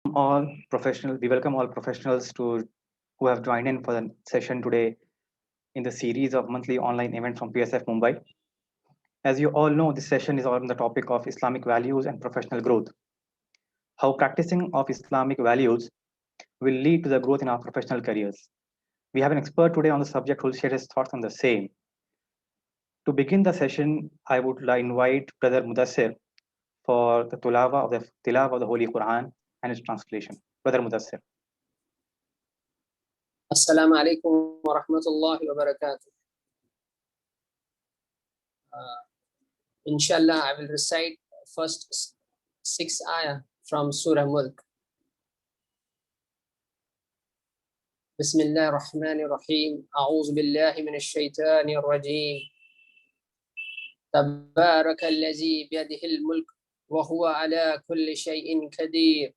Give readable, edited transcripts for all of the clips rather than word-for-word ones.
We welcome all professionals who have joined in for the session today in the series of monthly online events from PSF Mumbai. As you all know, this session is on the topic of Islamic values and professional growth. How practicing of Islamic values will lead to the growth in our professional careers. We have an expert today on the subject who will share his thoughts on the same. To begin the session, I would invite Brother Mudassir for the tilawa of the Holy Quran and its translation. Brother Mudassir. Assalamu alaikum wa rahmatullahi wa barakatuh. Inshallah, I will recite first 6 ayah from Surah Mulk. Bismillah ar-Rahman ar-Rahim. A'udhu billahi min ash-shaytani ar-rajim. Tabaraka allazi biyadihi al-mulk wa huwa ala kulli shay'in kadir.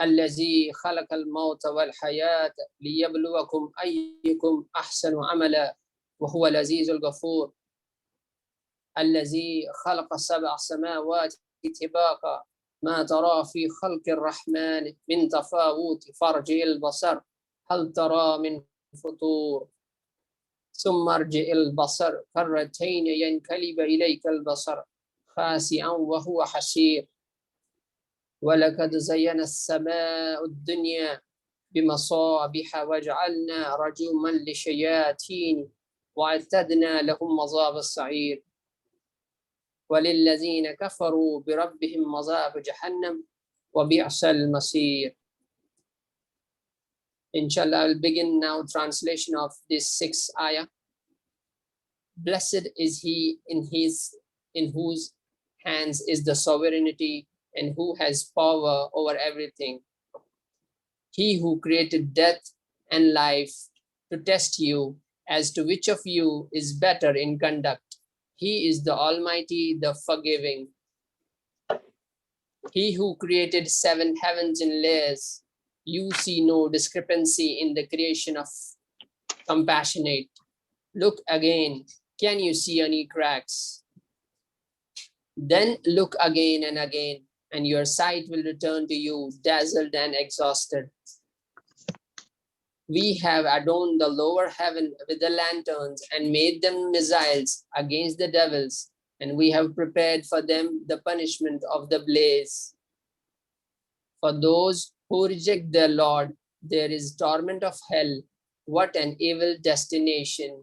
الذي خلق الموت والحياة ليبلوكم أيكم أحسن عملا وهو العزيز الغفور الذي خلق 7 سماوات طباقا ما ترى في خلق الرحمن من تفاوت فارجع البصر هل ترى من فطور ثم ارجع البصر كرتين ينقلب إليك البصر خاسئا وهو حسير ولقد زينا السماء الدنيا بمصابيح وجعلنا رجوما للشياطين واعتدنا لهم مصاب السعير وللذين كفروا بربهم مصاب جهنم وبئس المصير. Inshallah, I will begin now translation of this 6th ayah. Blessed is he in whose hands is the sovereignty and who has power over everything. He who created death and life to test you as to which of you is better in conduct. He is the Almighty, the Forgiving. He who created 7 heavens in layers. You see no discrepancy in the creation of compassionate. Look again. Can you see any cracks? Then look again and again, and your sight will return to you, dazzled and exhausted. We have adorned the lower heaven with the lanterns and made them missiles against the devils, and we have prepared for them the punishment of the blaze. For those who reject their Lord, there is torment of hell. What an evil destination.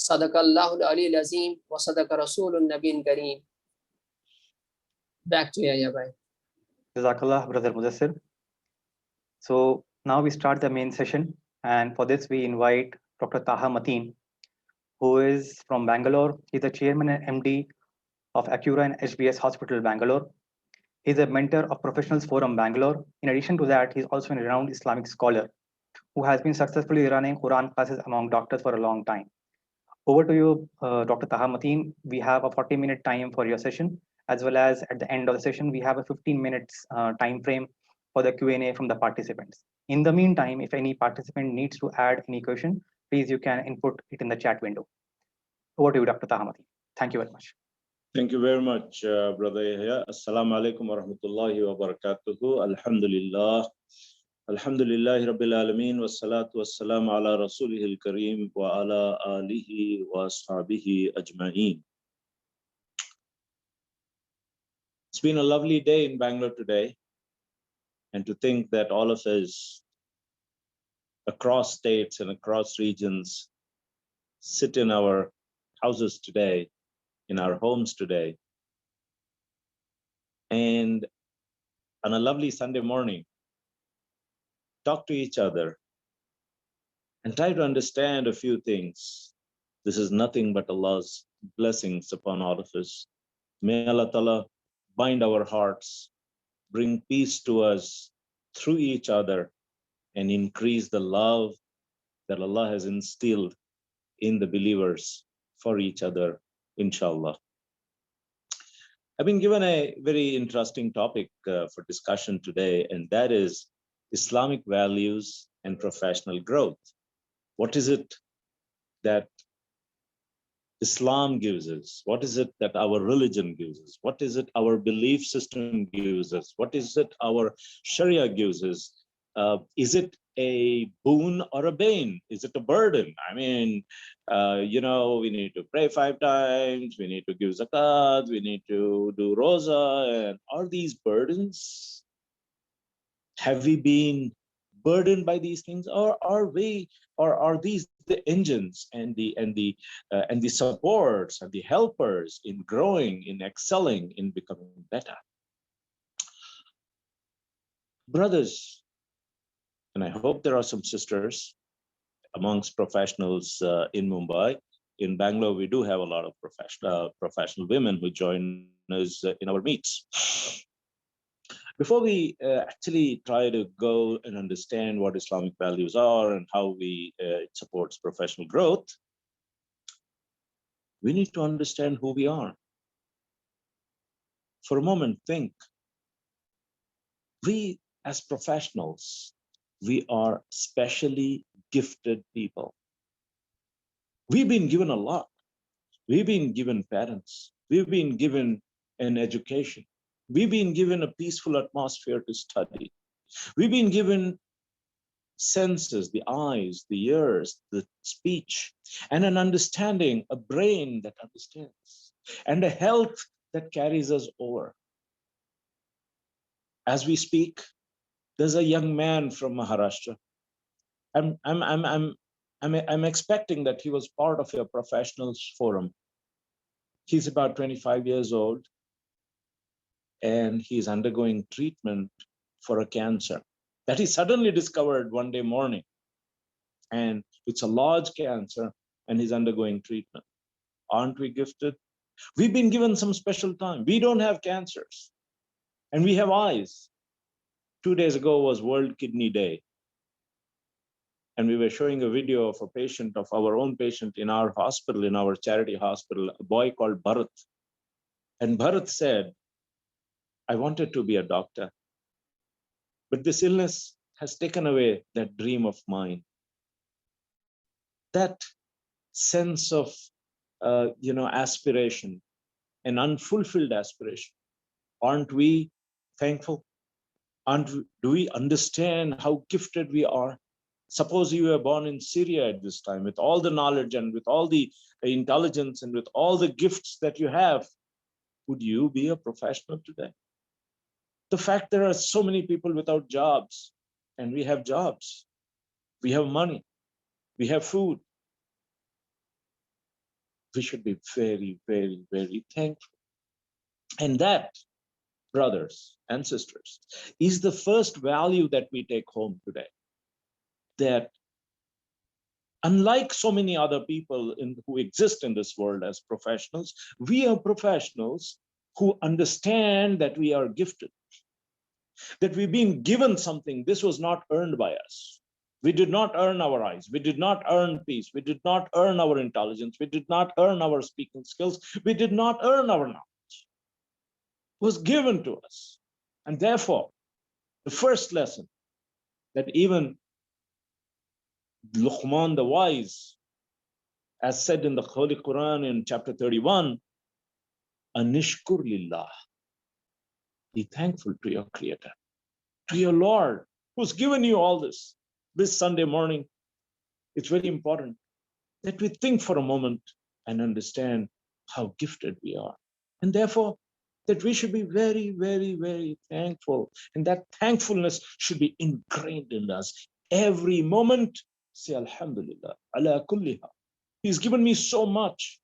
Sadaqallahu al-Ali al-Azim wa sadaqa Rasulun Nabiyyin Kareem. Back to Yahya bhai. Jazakallah, Brother Mudassir. So now we start the main session, and for this we invite Dr. Taha Mateen, who is from Bangalore. He's the chairman and MD of Acura and HBS Hospital, Bangalore. He's a mentor of Professionals Forum, Bangalore. In addition to that, he's also a renowned Islamic scholar who has been successfully running Quran classes among doctors for a long time. Over to you, Dr. Taha Mateen. We have a 40-minute time for your session, as well as at the end of the session, we have a 15 minutes time frame for the Q&A from the participants. In the meantime, if any participant needs to add any question, please you can input it in the chat window. Over to you, Dr. Taha Mateen. Thank you very much. Thank you very much, Brother Yahya. Assalamu alaikum wa rahmatullahi wa barakatuhu. Alhamdulillah. Alhamdulillahi Rabbil Alameen wa salatu wa salam ala Rasulihil Kareem wa ala alihi wa ashabihi ajma'een. It's been a lovely day in Bangalore today, and to think that all of us across states and across regions sit in our houses today, in our homes today, and on a lovely Sunday morning, talk to each other and try to understand a few things. This is nothing but Allah's blessings upon all of us. May Allah Ta'ala bind our hearts, bring peace to us through each other, and increase the love that Allah has instilled in the believers for each other, inshallah. I've been given a very interesting topic for discussion today, and that is Islamic values and professional growth. What is it that Islam gives us? What is it that our religion gives us? What is it our belief system gives us? What is it our Sharia gives us? Is it a boon or a bane? Is it a burden? I mean, we need to pray 5 times, we need to give zakat, we need to do roza, and are these burdens? Have we been burdened by these things, or are these the engines and the supports and the helpers in growing, in excelling, in becoming better? Brothers, and I hope there are some sisters amongst professionals in Mumbai. In Bangalore, we do have a lot of professional women who join us in our meets. Before we actually try to go and understand what Islamic values are and how it supports professional growth, we need to understand who we are. For a moment, think. We as professionals, we are specially gifted people. We've been given a lot. We've been given parents. We've been given an education. We've been given a peaceful atmosphere to study. We've been given senses, the eyes, the ears, the speech, and an understanding, a brain that understands, and a health that carries us over. As we speak, there's a young man from Maharashtra. I'm expecting that he was part of your professionals forum. He's about 25 years old, and he's undergoing treatment for a cancer that he suddenly discovered one day morning. And it's a large cancer, and he's undergoing treatment. Aren't we gifted? We've been given some special time. We don't have cancers, and we have eyes. 2 days ago was World Kidney Day. And we were showing a video of a patient, of our own patient in our hospital, in our charity hospital, a boy called Bharat. And Bharat said, I wanted to be a doctor, but this illness has taken away that dream of mine. That sense of, aspiration, an unfulfilled aspiration. Aren't we thankful? Do we understand how gifted we are? Suppose you were born in Syria at this time with all the knowledge and with all the intelligence and with all the gifts that you have. Would you be a professional today? The fact there are so many people without jobs, and we have jobs, we have money, we have food. We should be very, very, very thankful. And that, brothers and sisters, is the first value that we take home today. That unlike so many other people who exist in this world as professionals, we are professionals who understand that we are gifted, that we've been given something. This was not earned by us. We did not earn our eyes. We did not earn peace. We did not earn our intelligence. We did not earn our speaking skills. We did not earn our knowledge. It was given to us. And therefore, the first lesson that even Luqman the wise, as said in the Holy Quran in chapter 31, Anishkur lillah. Be thankful to your Creator, to your Lord, who's given you all this. This Sunday morning, it's very important that we think for a moment and understand how gifted we are. And therefore, that we should be very, very, very thankful. And that thankfulness should be ingrained in us. Every moment, say Alhamdulillah, ala kulliha. He's given me so much.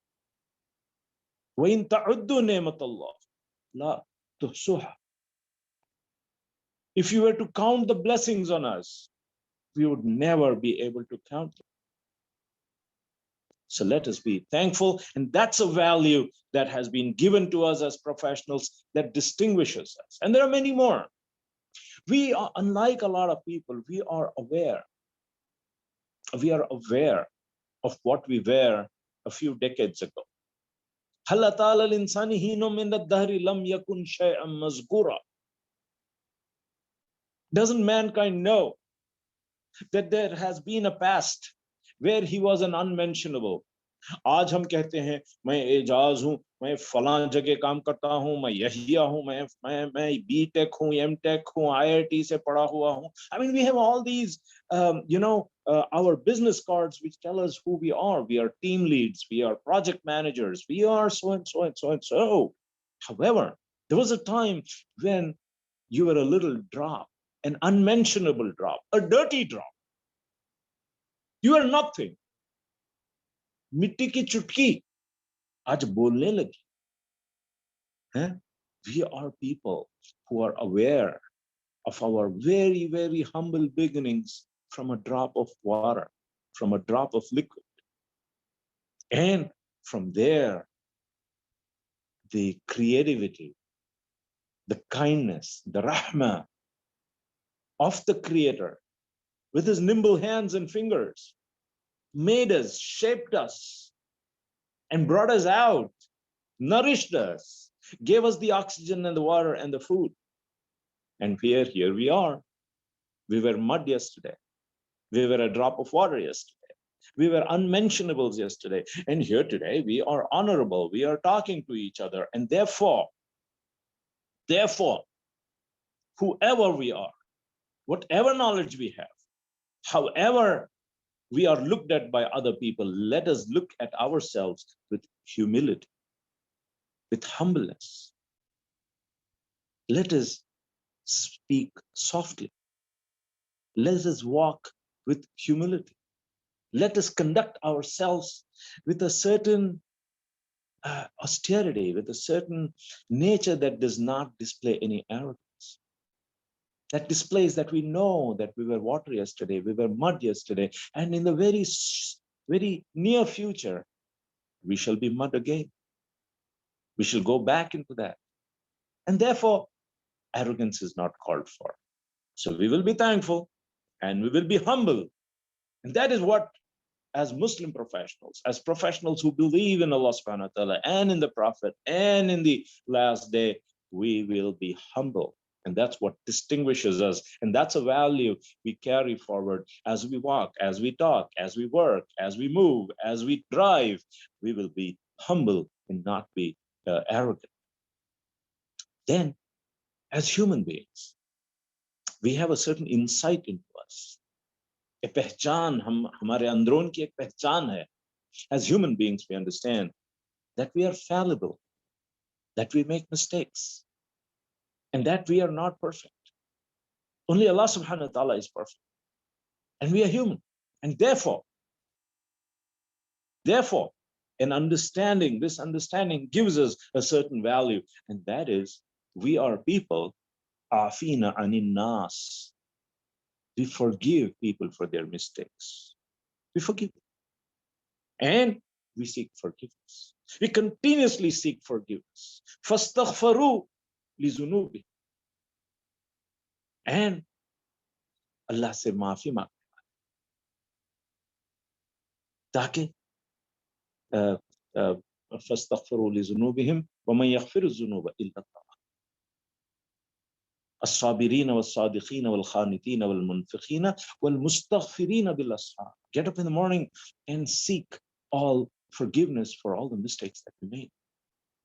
وَإِن تَعُدُّوا نِعْمَةَ اللَّهِ لَا تُحْصُوهَا. If you were to count the blessings on us, we would never be able to count them. So let us be thankful. And that's a value that has been given to us as professionals that distinguishes us. And there are many more. We are, unlike a lot of people, we are aware. We are aware of what we were a few decades ago. هل أتى على الإنسان حين من الدهر لم يكن شيئا مذكورا. Doesn't mankind know that there has been a past where he was an unmentionable, आज हम कहते हैं मैं एजाज हूं, मैं फलां जगह काम करता हूं, मैं यहिया हूं, मैं बीटेक हूं, एमटेक हूं, आईआईटी से पढ़ा हुआ हूं. I mean, we have all these our business cards which tell us who we are. We are team leads, we are project managers, we are so and so and so and so. However, there was a time when you were a little drop, an unmentionable drop, a dirty drop. You are nothing. मिट्टी की चुटकी आज बोलने लगी. We are people who are aware of our very, very humble beginnings from a drop of water, from a drop of liquid. And from there, the creativity, the kindness, the rahmah of the Creator with his nimble hands and fingers made us, shaped us, and brought us out, nourished us, gave us the oxygen and the water and the food. And here we are. We were mud yesterday. We were a drop of water yesterday. We were unmentionables yesterday. And here today, we are honorable. We are talking to each other. And therefore, whoever we are, whatever knowledge we have, however we are looked at by other people, let us look at ourselves with humility, with humbleness. Let us speak softly. Let us walk with humility. Let us conduct ourselves with a certain austerity, with a certain nature that does not display any arrogance. That displays that we know that we were water yesterday, we were mud yesterday, and in the very near future, we shall be mud again. We shall go back into that. And therefore, arrogance is not called for. So we will be thankful and we will be humble. And that is what, as Muslim professionals, as professionals who believe in Allah subhanahu wa ta'ala and in the Prophet and in the last day, we will be humble. And that's what distinguishes us. And that's a value we carry forward as we walk, as we talk, as we work, as we move, as we drive. We will be humble and not be arrogant. Then, as human beings, we have a certain insight into us. A pehchan, hamare andron ki ek pehchan hai. As human beings, we understand that we are fallible, that we make mistakes, and that we are not perfect. Only Allah subhanahu wa ta'ala is perfect. And we are human. And therefore, an understanding, this understanding gives us a certain value. And that is, we are people, afina anin nas. We forgive people for their mistakes. We forgive them. And we seek forgiveness. We continuously seek forgiveness. Fastaghfaru li zunubi. And Allah se maafi maang. Taaki fastaghfiru li zunubihim wa man yaghfiru zunuba illa Allah. الصابرين والصادقين والخانتين والمنفقين والمستغفرين بالأسحار. Get up in the morning and seek all forgiveness for all the mistakes that we made.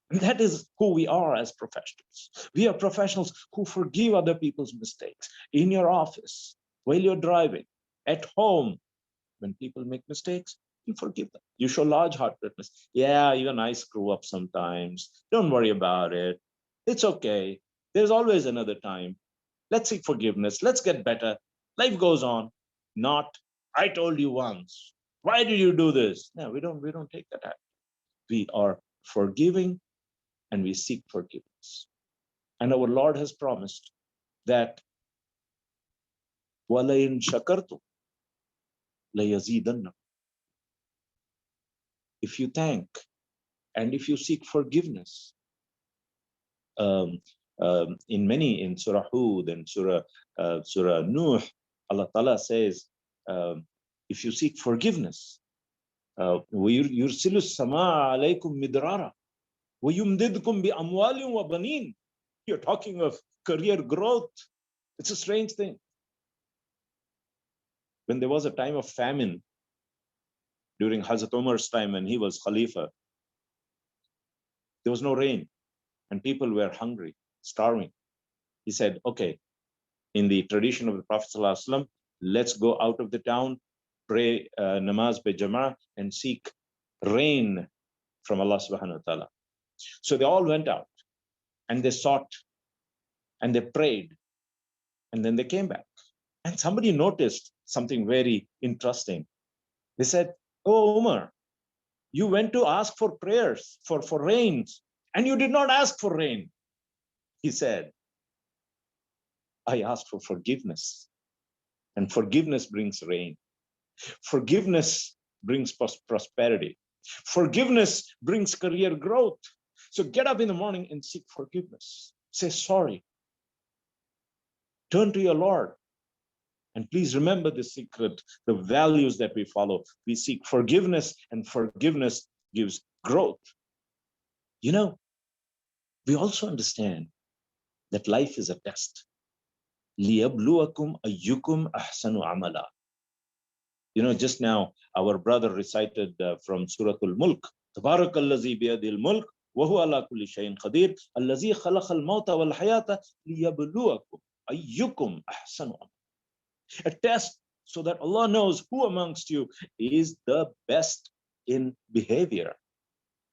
And that is who we are as professionals. We are professionals who forgive other people's mistakes. In your office, while you're driving, at home, when people make mistakes, you forgive them. You show large-heartedness. Yeah, even I screw up sometimes. Don't worry about it. It's okay. There's always another time. Let's seek forgiveness. Let's get better. Life goes on. Not, I told you once. Why did you do this? No, we don't take that act. We are forgiving and we seek forgiveness. And our Lord has promised that وَلَئِن شَكَرْتُمْ لَيَزِيدَنَّكُمْ. If you thank and if you seek forgiveness, in Surah Hud and Surah Nuh, Allah Ta'ala says, if you seek forgiveness, وَيُرْسِلُ السَّمَاءَ عَلَيْكُمْ مِدْرَارًا وَيُمْدِدْكُمْ بِأَمْوَالٍ وَبَنِينَ. You're talking of career growth. It's a strange thing. When there was a time of famine During Hazrat Umar's time when he was Khalifa, there was no rain and people were hungry, starving. He said, okay, in the tradition of the Prophet ﷺ, let's go out of the town, pray namaz by jama'ah and seek rain from Allah subhanahu wa ta'ala. So they all went out and they sought and they prayed and then they came back. And somebody noticed something very interesting. They said, oh, Umar, you went to ask for prayers, for rains, and you did not ask for rain. He said, I asked for forgiveness, and forgiveness brings rain. Forgiveness brings prosperity. Forgiveness brings career growth. So get up in the morning and seek forgiveness. Say sorry. Turn to your Lord. And please remember the secret, the values that we follow. We seek forgiveness, and forgiveness gives growth. You know, we also understand that life is a test. لِيَبْلُوَكُمْ أَيُّكُمْ أَحْسَنُ عَمَلًا. You know, just now our brother recited from Surah Al-Mulk, تَبَارَكَ الَّذِي بِيَدِهِ الْمُلْكُ وَهُوَ عَلَى كُلِّ شَيْءٍ قَدِيرٌ الَّذِي خَلَقَ الْمَوْتَ وَالْحَيَاةَ لِيَبْلُوَكُمْ أَيُّكُمْ أَحْسَنُ عَمَلًا. A test so that Allah knows who amongst you is the best in behavior.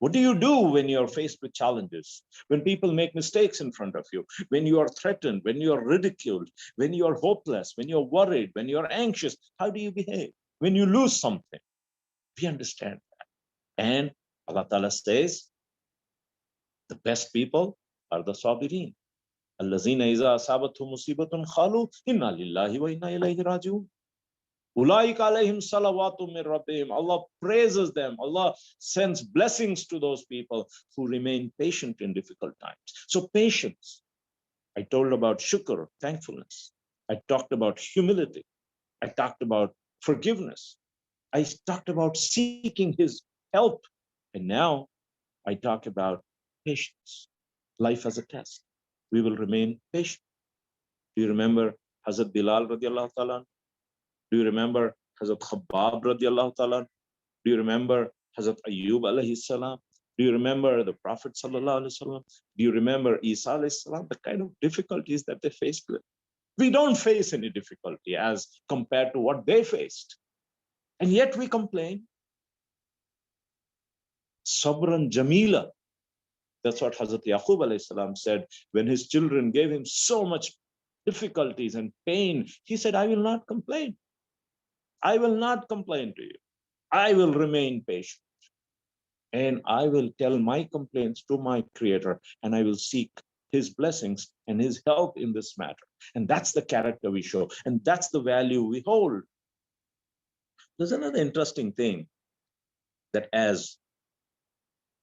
What do you do when you're faced with challenges? When people make mistakes in front of you, when you are threatened, when you are ridiculed, when you are hopeless, when you're worried, when you're anxious, how do you behave? When you lose something, we understand that. And Allah Ta'ala says, the best people are the sabirin. Allazina iza asabatuhum musibatun khalu inna lillahi wa inna ilayhi raji'un. Ulaika alayhim salawatu min rabbihim. Allah praises them. Allah sends blessings to those people who remain patient in difficult times. So patience. I told about shukr, thankfulness. I talked about humility. I talked about forgiveness. I talked about seeking His help. And now I talk about patience. Life as a test. We will remain patient. Do you remember Hazrat Bilal radiallahu ta'ala? Do you remember Hazrat Khabbab radiallahu ta'ala? Do you remember Hazrat Ayyub alayhi salam? Do you remember the Prophet sallallahu alayhi wasallam? Do you remember Isa alayhi salam? The kind of difficulties that they faced with. We don't face any difficulty as compared to what they faced. And yet we complain. Sabran Jamila. That's what Hazrat Yaqub alayhi salam said when his children gave him so much difficulties and pain. He said, I will not complain. I will not complain to you. I will remain patient. And I will tell my complaints to my Creator, and I will seek His blessings and His help in this matter. And that's the character we show. And that's the value we hold. There's another interesting thing that as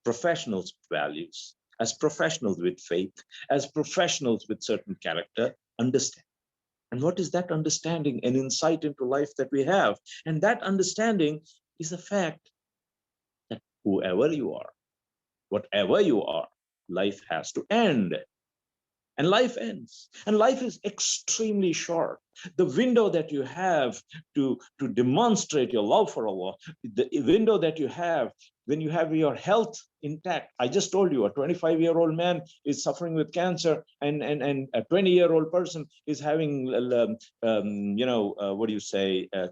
professionals with values, as professionals with faith, as professionals with certain character, understand. And what is that understanding and insight into life that we have? And that understanding is the fact that whoever you are, whatever you are, life has to end. And life ends. And life is extremely short. The window that you have to demonstrate your love for Allah, the window that you have when you have your health intact. I just told you a 25-year-old man is suffering with cancer, and a 20-year-old person is having,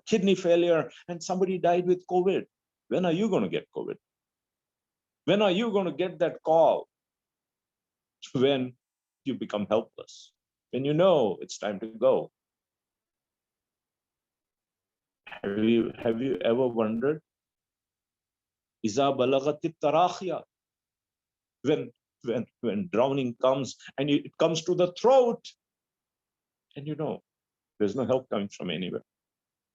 kidney failure, and somebody died with COVID. When are you going to get COVID? When are you going to get that call? When you become helpless, when you know it's time to go. Have you ever wondered? Iza balagatit tarakhya. When drowning comes and it comes to the throat, and you know there's no help coming from anywhere.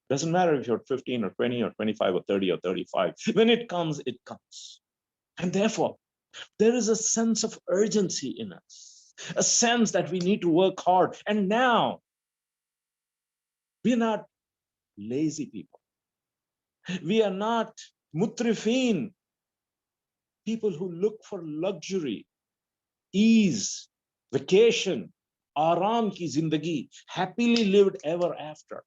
Doesn't matter if you're 15 or 20 or 25 or 30 or 35. When it comes, it comes. And therefore, there is a sense of urgency in us, a sense that we need to work hard. And now, we're not lazy people. We are not mutrifin, people who look for luxury, ease, vacation, aram ki zindagi, happily lived ever after.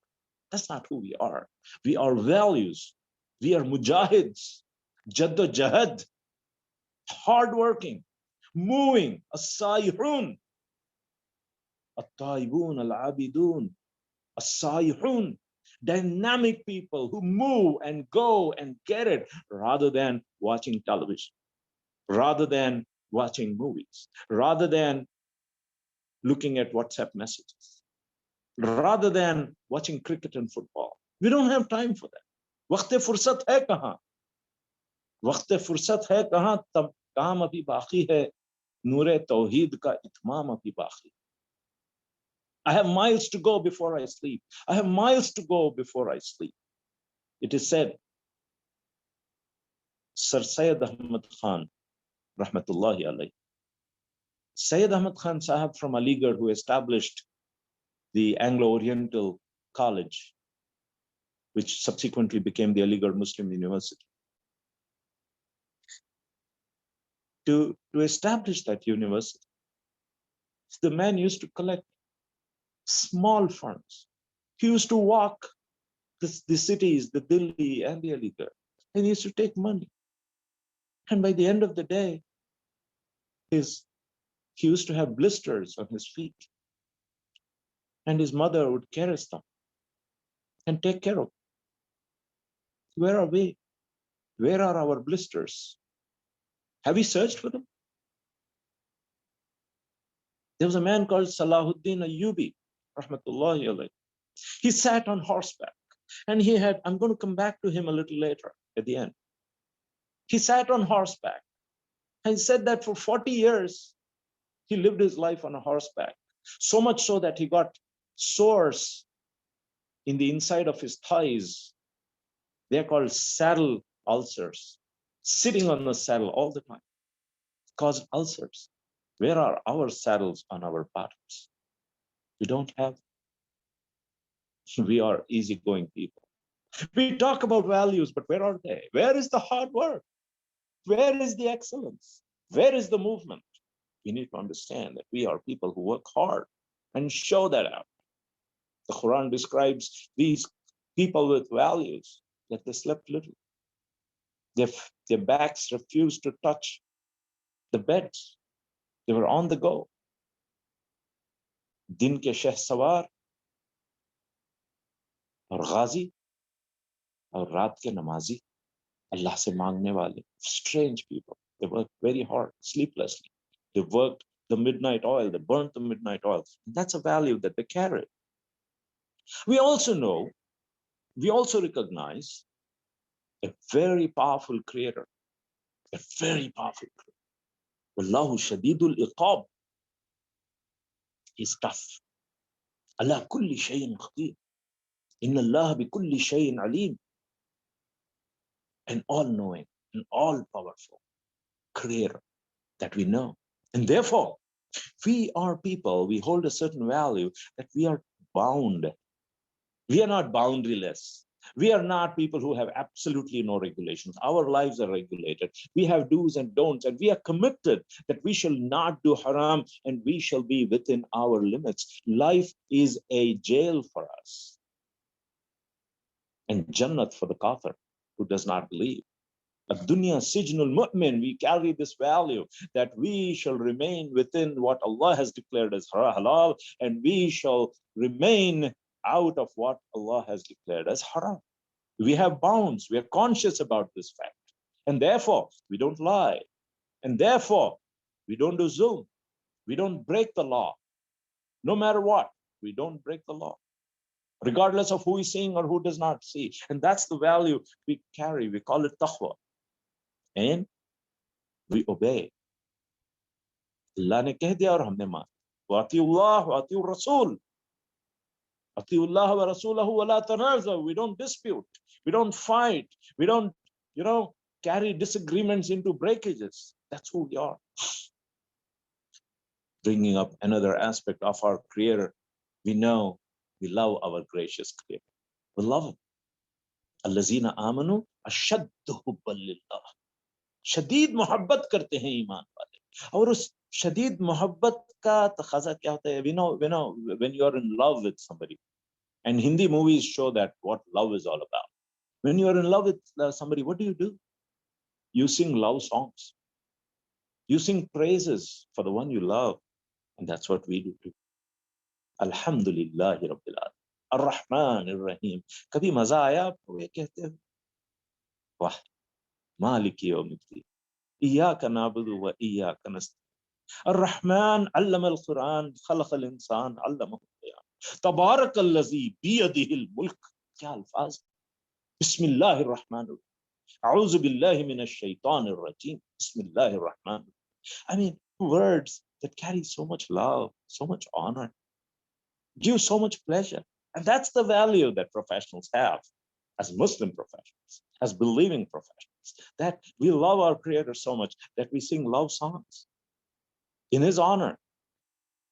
That's not who we are. We are values. We are mujahids, jaddojahad, hardworking, moving, as-saihun, at-taibun, al-abidun, as-saihun, dynamic people who move and go and get it rather than watching television, rather than watching movies, rather than looking at WhatsApp messages, rather than watching cricket and football. We don't have time for that. वक्त फुर्सत है कहाँ? वक्त फुर्सत है कहाँ? तब काम अभी बाकी है, नूरे तौहीद का इत्माम अभी बाकी. I have miles to go before I sleep. I have miles to go before I sleep. It is said, Sir Syed Ahmad Khan, rahmatullahi alayhi, Syed Ahmad Khan Sahab from Aligarh, who established the Anglo-Oriental College, which subsequently became the Aligarh Muslim University. To establish that university, the man used to collect small funds. He used to walk the cities, the Delhi and the Aligarh, and he used to take money. And by the end of the day, he used to have blisters on his feet. And his mother would caress them and take care of them. Where are we? Where are our blisters? Have we searched for them? There was a man called Salahuddin Ayyubi, rahmatullahi alayhi. He sat on horseback, and he had, I'm going to come back to him a little later at the end. He sat on horseback, and he said that for 40 years, he lived his life on a horseback, so much so that he got sores in the inside of his thighs. They're called saddle ulcers, sitting on the saddle all the time, caused ulcers. Where are our saddles on our bottoms? We don't have. We are easygoing people. We talk about values, but where are they? Where is the hard work? Where is the excellence? Where is the movement? We need to understand that we are people who work hard and show that out. The Quran describes these people with values, that they slept little. Their backs refused to touch the beds. They were on the go. Din ke shahsawar aur ghazi aur raat ke namazi, Allah se maangne wale, strange people. They worked very hard, sleeplessly. They worked the midnight oil, they burnt the midnight oil. And that's a value that they carry. We also know, we also recognize a very powerful creator, a very powerful creator. Wallahu shadidul iqab. He's tough. Allah kulli shayin qadir. Inna Allah bi kulli shayin alim. An all-knowing, an all-powerful creator that we know. And therefore, we are people, we hold a certain value that we are bound. We are not boundaryless. We are not people who have absolutely no regulations. Our lives are regulated. We have do's and don'ts, and we are committed that we shall not do haram and we shall be within our limits. Life is a jail for us, and Jannat for the kafir who does not believe. Ad-dunya sijnul mu'min, we carry this value that we shall remain within what Allah has declared as halal, and we shall remain out of what Allah has declared as haram. We have bounds. We are conscious about this fact. And therefore, we don't lie. And therefore, we don't do zulm. We don't break the law. No matter what, we don't break the law, regardless of who is seeing or who does not see. And that's the value we carry. We call it taqwa. And we obey. Allah ne keh diya aur humne maan. Wa atiullah wa atiur rasul. Atiullah wa rasulahu wa la tanazaw. We don't dispute. We don't fight. We don't, carry disagreements into breakages. That's who we are. Bringing up another aspect of our Creator, we know we love our gracious Creator. We love Him. Allazina amanu ashaddu hubban lillah. Shadid muhabbat karte hain iman wale. Aur us shadid muhabbat ka taqaza kya hota hai? We know when you are in love with somebody, and Hindi movies show that what love is all about. When you are in love with somebody, what do? You sing love songs. You sing praises for the one you love. And that's what we do too. Alhamdulillahi Rabbil Alamin. Ar-Rahman Ar-Rahim. Kabhi maza aaya aapko ye kehte ho? Wah. Maliki yawmiddin. Iyyaka na'budu wa iyyaka nasta'in. Ar-Rahman 'allama al-Quran, khalaqa al-insan, 'allamahu al-bayan. Tabarakallazi biyadihi al-mulk. Kya alfaz? Bismillahir Rahmanir Rahim. A'udhu billahi minash shaitanir rajim. Bismillahir Rahmanir Rahim. I mean, words that carry so much love, so much honor, give so much pleasure. And that's the value that professionals have as Muslim professionals, as believing professionals, that we love our Creator so much that we sing love songs in His honor,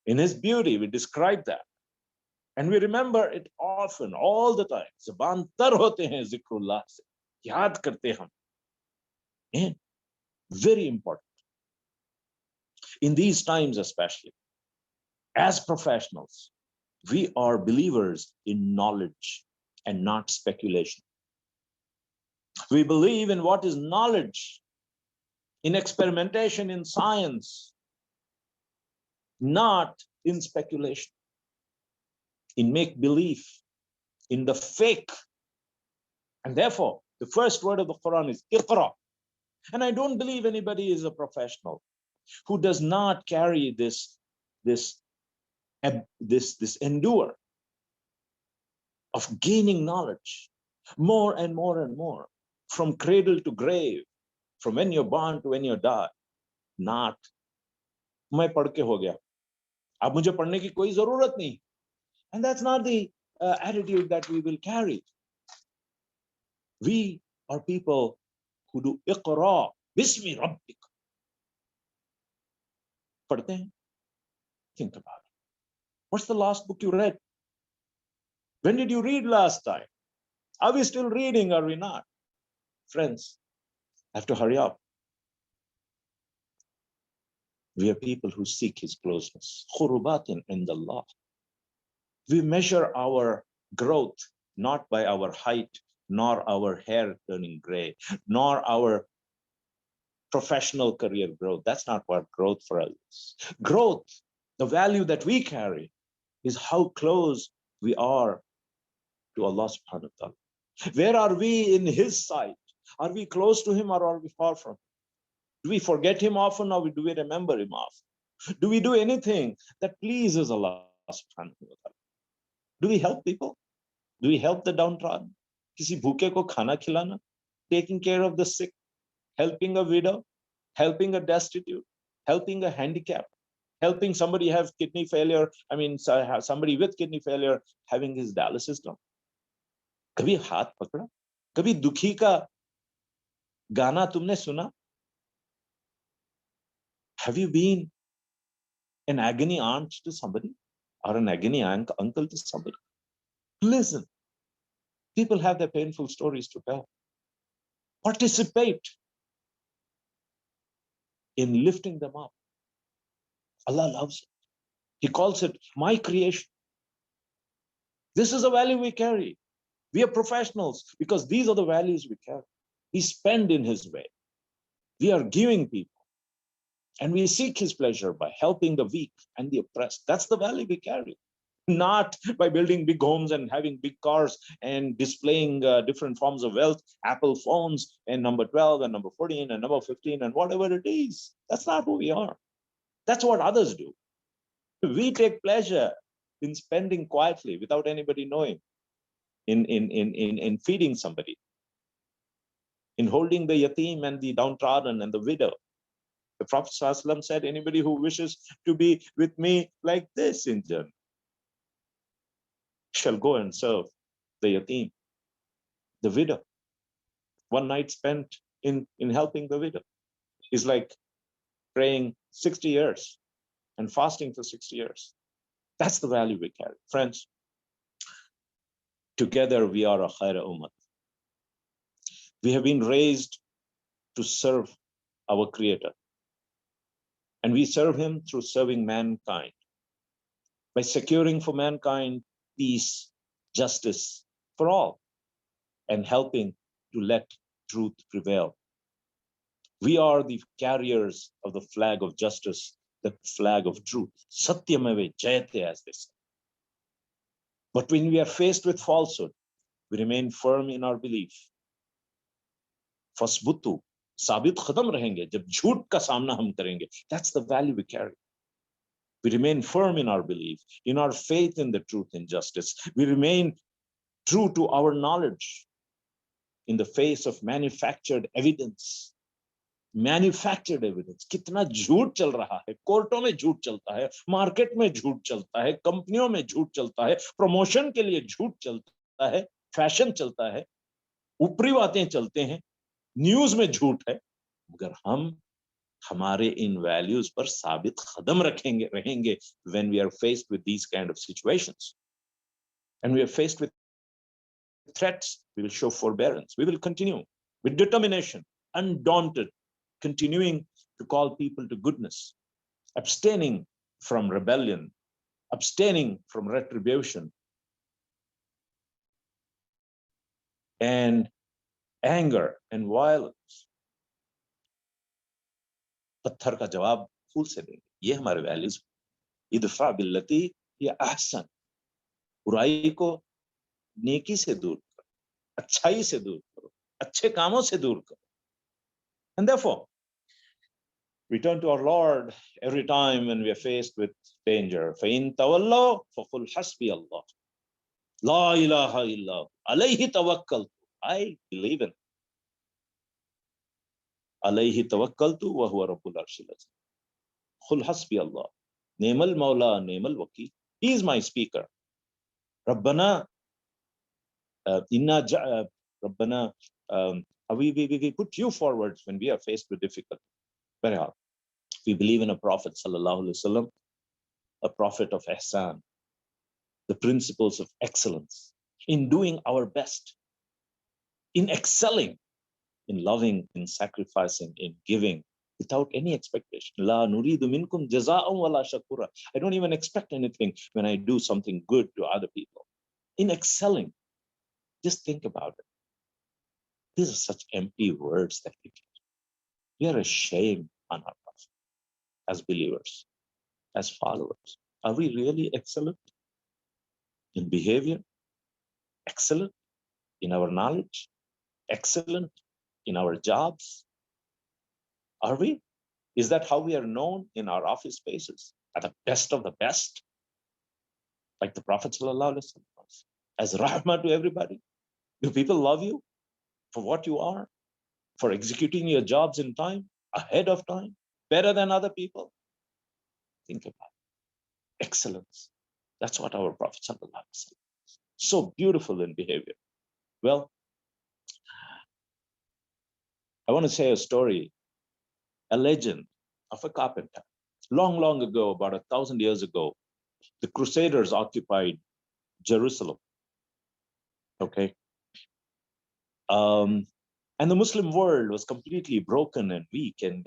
in His beauty. We describe that. And we remember it often, all the time. Zuban tar hote hain zikrullah se. Yaad karte hum. And very important. In these times especially, as professionals, we are believers in knowledge and not speculation. We believe in what is knowledge, in experimentation, in science, not in speculation, in make-believe, in the fake. And therefore, the first word of the Quran is Iqra. And I don't believe anybody is a professional who does not carry this endure of gaining knowledge more and more and more, from cradle to grave, from when you're born to when you die. Not मैं पढ़ के हो गया, अब मुझे पढ़ने की कोई जरूरत नहीं. And that's not the attitude that we will carry. We are people who do Iqra Bismi Rabbik. पढ़ते हैं. Think about it. What's the last book you read? When did you read last time? Are we still reading? Are we not? Friends, I have to hurry up. We are people who seek His closeness. Khurubatin indallah. We measure our growth not by our height, nor our hair turning gray, nor our professional career growth. That's not what growth for us is. Growth, the value that we carry, is how close we are to Allah subhanahu wa ta'ala. Where are we in His sight? Are we close to Him or are we far from Him? Do we forget Him often or do we remember Him often? Do we do anything that pleases Allah subhanahu wa ta'ala? Do we help people? Do we help the downtrodden? Kisi bhuke ko khana khilana? Taking care of the sick? Helping a widow? Helping a destitute? Helping a handicapped? Helping somebody have kidney failure? I mean, somebody with kidney failure having his dialysis done. कभी हाथ पकड़ा? कभी दुखी का गाना तुमने सुना? Have you been an agony aunt to somebody or an agony uncle to somebody? Listen, people have their painful stories to tell. Participate in lifting them up. Allah loves it. He calls it my creation. This is a value we carry. We are professionals because these are the values we carry. We spend in His way. We are giving people. And we seek His pleasure by helping the weak and the oppressed. That's the value we carry. Not by building big homes and having big cars and displaying different forms of wealth, Apple phones, and number 12 and number 14 and number 15 and whatever it is. That's not who we are. That's what others do. We take pleasure in spending quietly without anybody knowing, in feeding somebody, in holding the yatim and the downtrodden and the widow. The Prophet ﷺ said, anybody who wishes to be with me like this in Jannah shall go and serve the yatim, the widow. One night spent in helping the widow is like praying 60 years and fasting for 60 years. That's the value we carry. Friends, together we are a khaira ummah. We have been raised to serve our Creator. And we serve Him through serving mankind, by securing for mankind peace, justice for all, and helping to let truth prevail. We are the carriers of the flag of justice, the flag of truth. Satyameva jayate, as they say. But when we are faced with falsehood, we remain firm in our belief. Fasbutu, sabit khadam rahenge, jab jhoot ka samna hum karenge. That's the value we carry. We remain firm in our belief, in our faith in the truth and justice. We remain true to our knowledge in the face of manufactured evidence. Manufactured evidence. कितना झूठ चल रहा है, कोर्टों में झूठ चलता है, market में झूठ चलता है, कंपनियों में झूठ चलता है, प्रमोशन के लिए झूठ चलता है, फैशन चलता है, ऊपरी बातें चलते हैं, न्यूज में झूठ है, मगर हम हमारे इन वैल्यूज पर साबित कदम रहेंगे when we are faced with these kind of situations and we are faced with threats. We will show forbearance. We will continue with determination, undaunted, continuing to call people to goodness, abstaining from rebellion, abstaining from retribution and anger and violence. पत्थर का जवाब फूल से देंगे, ये हमारे values. इदफा बिल्लती या अहसन, बुराई को नेकी से दूर करो, अच्छाई से दूर करो, अच्छे कामों से दूर करो. And therefore, we turn to our Lord every time when we are faced with danger. فَإِن تَوَلَّوْا فَقُلْ حَسْبِيَ اللَّهُ لَا إِلَهَ إِلَّا هُوَ عَلَيْهِ تَوَكَّلْتُ. I believe in him. عليه توكلت وهو رب العرش العظيم. قل حسبي الله نعم المولى نعم الوكيل. He is my speaker. ربنا إنا ربنا we put you forward when we are faced with difficulty. Very hard. We believe in a prophet sallallahu alaihi wasallam, a prophet of ihsan, the principles of excellence, in doing our best, in excelling, in loving, in sacrificing, in giving, without any expectation. La nuridu minkum jaza'an wala shakura. I don't even expect anything when I do something good to other people. In excelling, just think about it. These are such empty words that we get. We are ashamed on our prophet as believers, as followers. Are we really excellent in behavior? Excellent in our knowledge? Excellent in our jobs? Are we? Is that how we are known in our office spaces? At the best of the best? Like the Prophet ﷺ was. As rahmah to everybody? Do people love you for what you are? For executing your jobs in time, ahead of time, better than other people? Think about it. Excellence. That's what our Prophet ﷺ was. So beautiful in behavior. Well, I want to say a story, a legend of a carpenter. Long, long ago, about 1,000 years ago, the Crusaders occupied Jerusalem. Okay. And the Muslim world was completely broken and weak and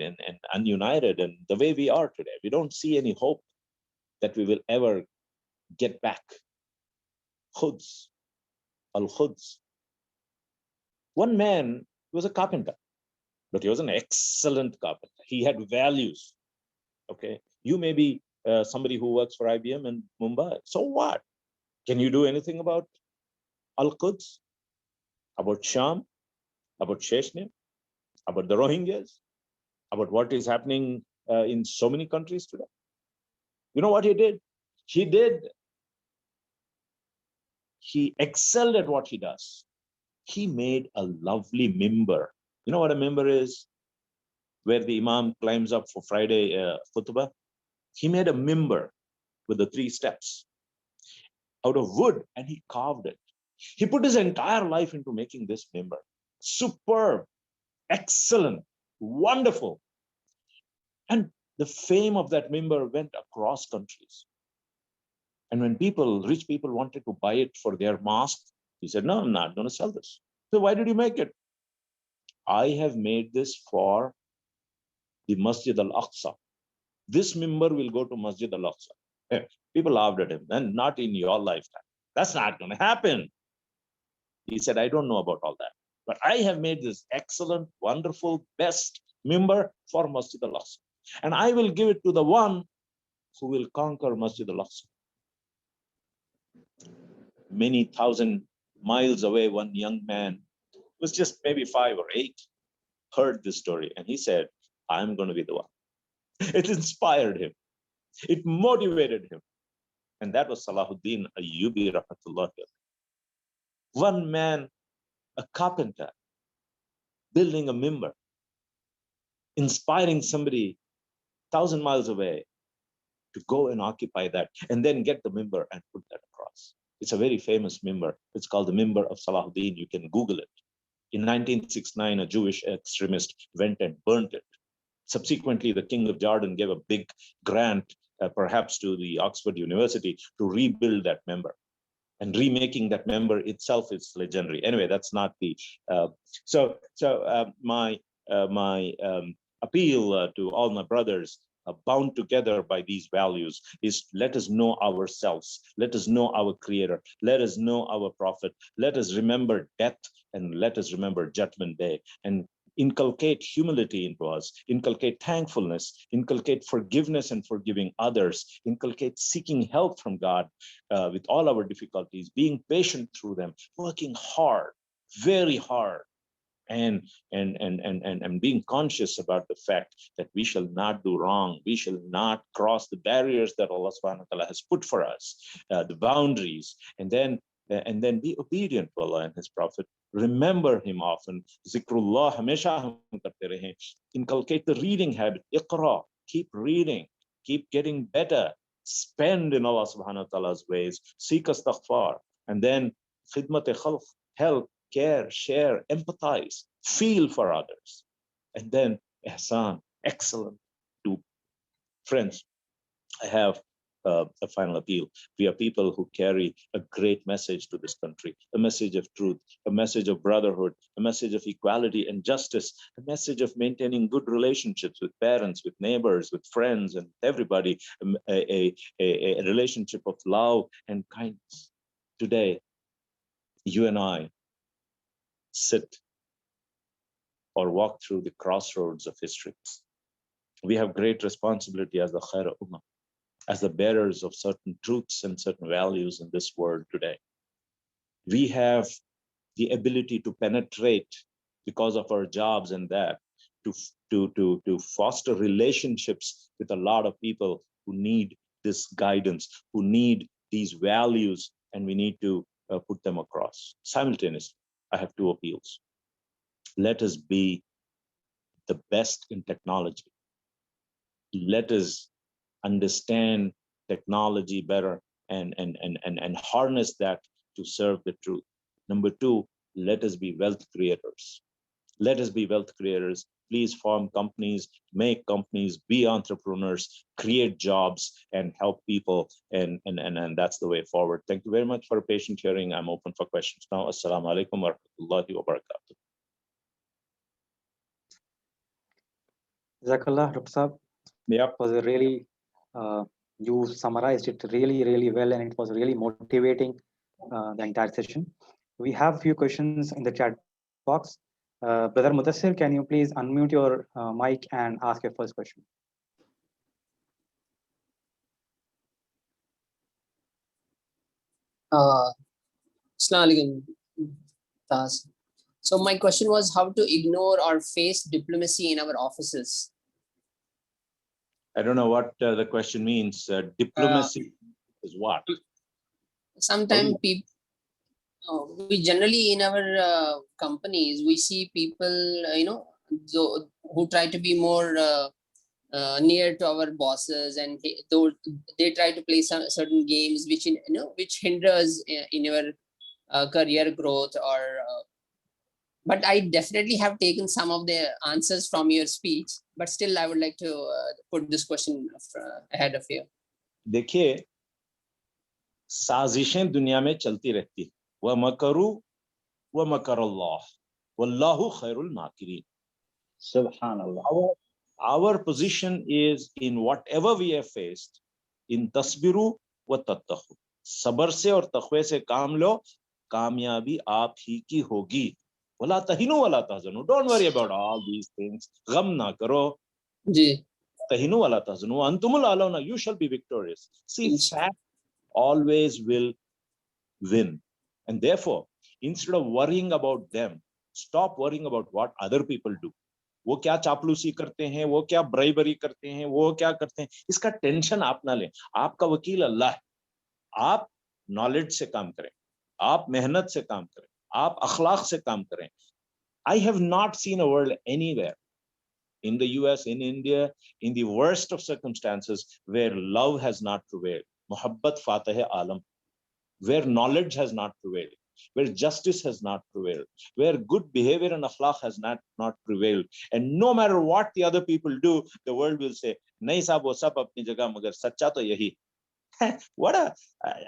ununited. And the way we are today, we don't see any hope that we will ever get back. Quds, Al-Quds. One man was a carpenter, but he was an excellent carpenter. He had values. Okay. You may be somebody who works for IBM in Mumbai. So what? Can you do anything about Al-Quds? About Sham? About Chechnya? About the Rohingyas? About what is happening in so many countries today? You know what he did? He excelled at what he does. He made a lovely mimbar. You know what a mimbar is? Where the Imam climbs up for Friday khutbah. He made a mimbar with the 3 steps out of wood and he carved it. He put his entire life into making this mimbar. Superb, excellent, wonderful. And the fame of that mimbar went across countries. And when rich people wanted to buy it for their mosque, he said, no, I'm not going to sell this. So why did you make it? I have made this for the Masjid al-Aqsa. This mimbar will go to Masjid al-Aqsa. People laughed at him, and not in your lifetime. That's not going to happen. He said, I don't know about all that. but I have made this excellent, wonderful, best member for Masjid al-Aqsa. And I will give it to the one who will conquer Masjid al-Aqsa. Many thousand miles away, one young man, was just maybe 5 or 8, heard this story, and he said, I'm going to be the one. It inspired him. It motivated him. And that was Salahuddin Ayyubi rahmatullah. One man, a carpenter, building a mimbar, inspiring somebody 1,000 miles away to go and occupy that, and then get the mimbar and put that across. It's a very famous mimbar. It's called the Mimbar of Salahuddin. You can Google it. In 1969, a Jewish extremist went and burnt it. Subsequently, the King of Jordan gave a big grant, perhaps to the Oxford University, to rebuild that mimbar. And remaking that mimbar itself is legendary. Anyway, that's not the. My appeal to all my brothers, bound together by these values, is let us know ourselves, let us know our Creator, let us know our Prophet, let us remember death, and let us remember Judgment Day, and inculcate humility into us, inculcate thankfulness, inculcate forgiveness and forgiving others, inculcate seeking help from God with all our difficulties, being patient through them, working hard, very hard, and being conscious about the fact that we shall not do wrong, we shall not cross the barriers that Allah subhanahu wa ta'ala has put for us, the boundaries, and then be obedient to Allah and His Prophet. Remember Him often. Zikrullah hamesha hum karte rahe. Inculcate the reading habit. Iqra. Keep reading. Keep getting better. Spend in Allah subhanahu wa ta'ala's ways. Seek astaghfar. And then khidmat khalq, help, care, share, empathize, feel for others. And then ihsan, excellent. Do. Friends, I have a final appeal. We are people who carry a great message to this country, a message of truth, a message of brotherhood, a message of equality and justice, a message of maintaining good relationships with parents, with neighbors, with friends, and everybody, a relationship of love and kindness. Today, you and I sit or walk through the crossroads of history. We have great responsibility as the Khair Ummah, as the bearers of certain truths and certain values in this world today. We have the ability to penetrate, because of our jobs and that, to foster relationships with a lot of people who need this guidance, who need these values, and we need to put them across. Simultaneously, I have two appeals. Let us be the best in technology. Let us understand technology better and harness that to serve the truth. Number two, let us be wealth creators. Let us be wealth creators. Please form companies, make companies, be entrepreneurs, create jobs, and help people. And that's the way forward. Thank you very much for a patient hearing. I'm open for questions now. Assalamu alaikum wa rahmatullahi wa barakatuh. Jazakallah, Dr. Saab. Yep. It was a really, you summarized it really, really well, and it was really motivating the entire session. We have a few questions in the chat box. Brother Mudassir, can you please unmute your mic and ask your first question? Assalamu alaikum. So my question was how to ignore or face diplomacy in our offices. I don't know what the question means. Diplomacy is what? Sometimes people, we generally in our companies, we see people, who try to be more near to our bosses, and though they try to play some certain games which hinders in your career growth, or but I definitely have taken some of the answers from your speech, but still I would like to put this question ahead of you. देखिए, साजिशें दुनिया में चलती रहती है. व मकरू व मकर अल्लाह वल्लाहु खैरुल माकिरीन. Subhanallah. Our position is, in whatever we have faced, in tasbiru wa tattaqu. सबर से और तक़वे से काम लो, कामयाबी आप ही की होगी. वला तहिनु वला तहज़नु, don't worry about all these things, गम ना करो, जी तहिनु वला तहज़नु अंतुमुल आलौना, you shall be victorious. See, इंशाल्लाह। fact always will win, and therefore instead of worrying about them, stop worrying about what other people do. वो क्या चापलूसी करते हैं, वो क्या ब्राइबरी करते हैं, वो क्या करते हैं, इसका टेंशन आप ना लें। आपका वकील अल्लाह है। आप नॉलेज से काम करें, आप मेहनत से काम करें, आप अखलाक से काम करें। I have not seen a world anywhere, in the US, in India, in the worst of circumstances, where love has not prevailed, mohabbat fateh alam, where knowledge has not prevailed, where justice has not prevailed, where good behavior and akhlaq has not prevailed. And no matter what the other people do, the world will say, nahi sahab, wo sab apni jagah, magar sacha to yahi. What a,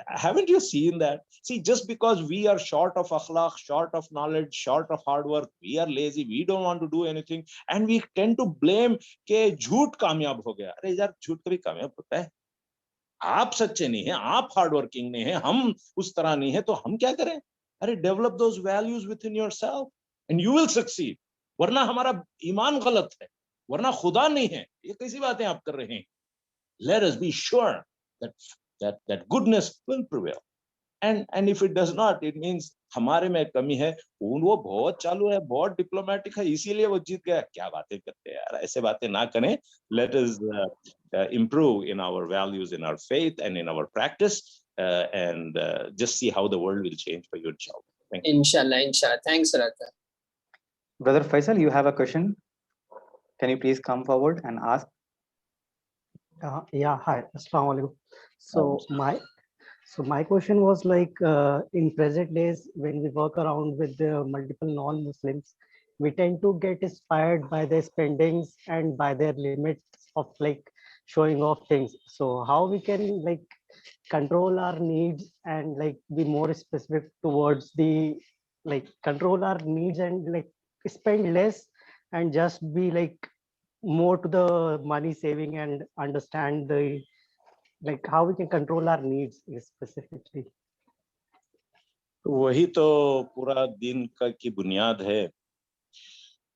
haven't you seen that? See, just because we are short of akhlaq, short of knowledge, short of hard work, we are lazy, we don't want to do anything, and we tend to blame ke jhoot कामयाब हो गया। अरे यार, झूठ कभी कामयाब होता है? आप सच्चे नहीं हैं, आप हार्ड वर्किंग नहीं हैं, हम उस तरह नहीं है, तो हम क्या करें? अरे develop those values with in yourself and you will succeed. वरना हमारा ईमान गलत है, वरना खुदा नहीं है। ये कैसी बातें आप कर रहे हैं? Let us be sure that goodness will prevail, and if it does not, it means हमारे में कमी है। वो बहुत चालू है, बहुत डिप्लोमेटिक है, इसीलिए वो जीत गया। क्या बातें करते हैं यार, ऐसे बातें ना करें। Let us improve in our values, in our faith, and in our practice, and just see how the world will change for you, inshallah. Thank you. इंशाल्लाह इंशाल्लाह। थैंक्स रता। Brother Faisal, you have a question. Can you please come forward and ask? Yeah, hi, assalamu alaikum. So my question was like, in present days when we work around with the multiple non-Muslims, we tend to get inspired by their spendings and by their limits of like showing off things. So how we can like control our needs and like be more specific towards the like control our needs and like spend less and just be like more to the money saving and understand the like how we can control our needs specifically. वही तो पूरा दिन का की बुनियाद है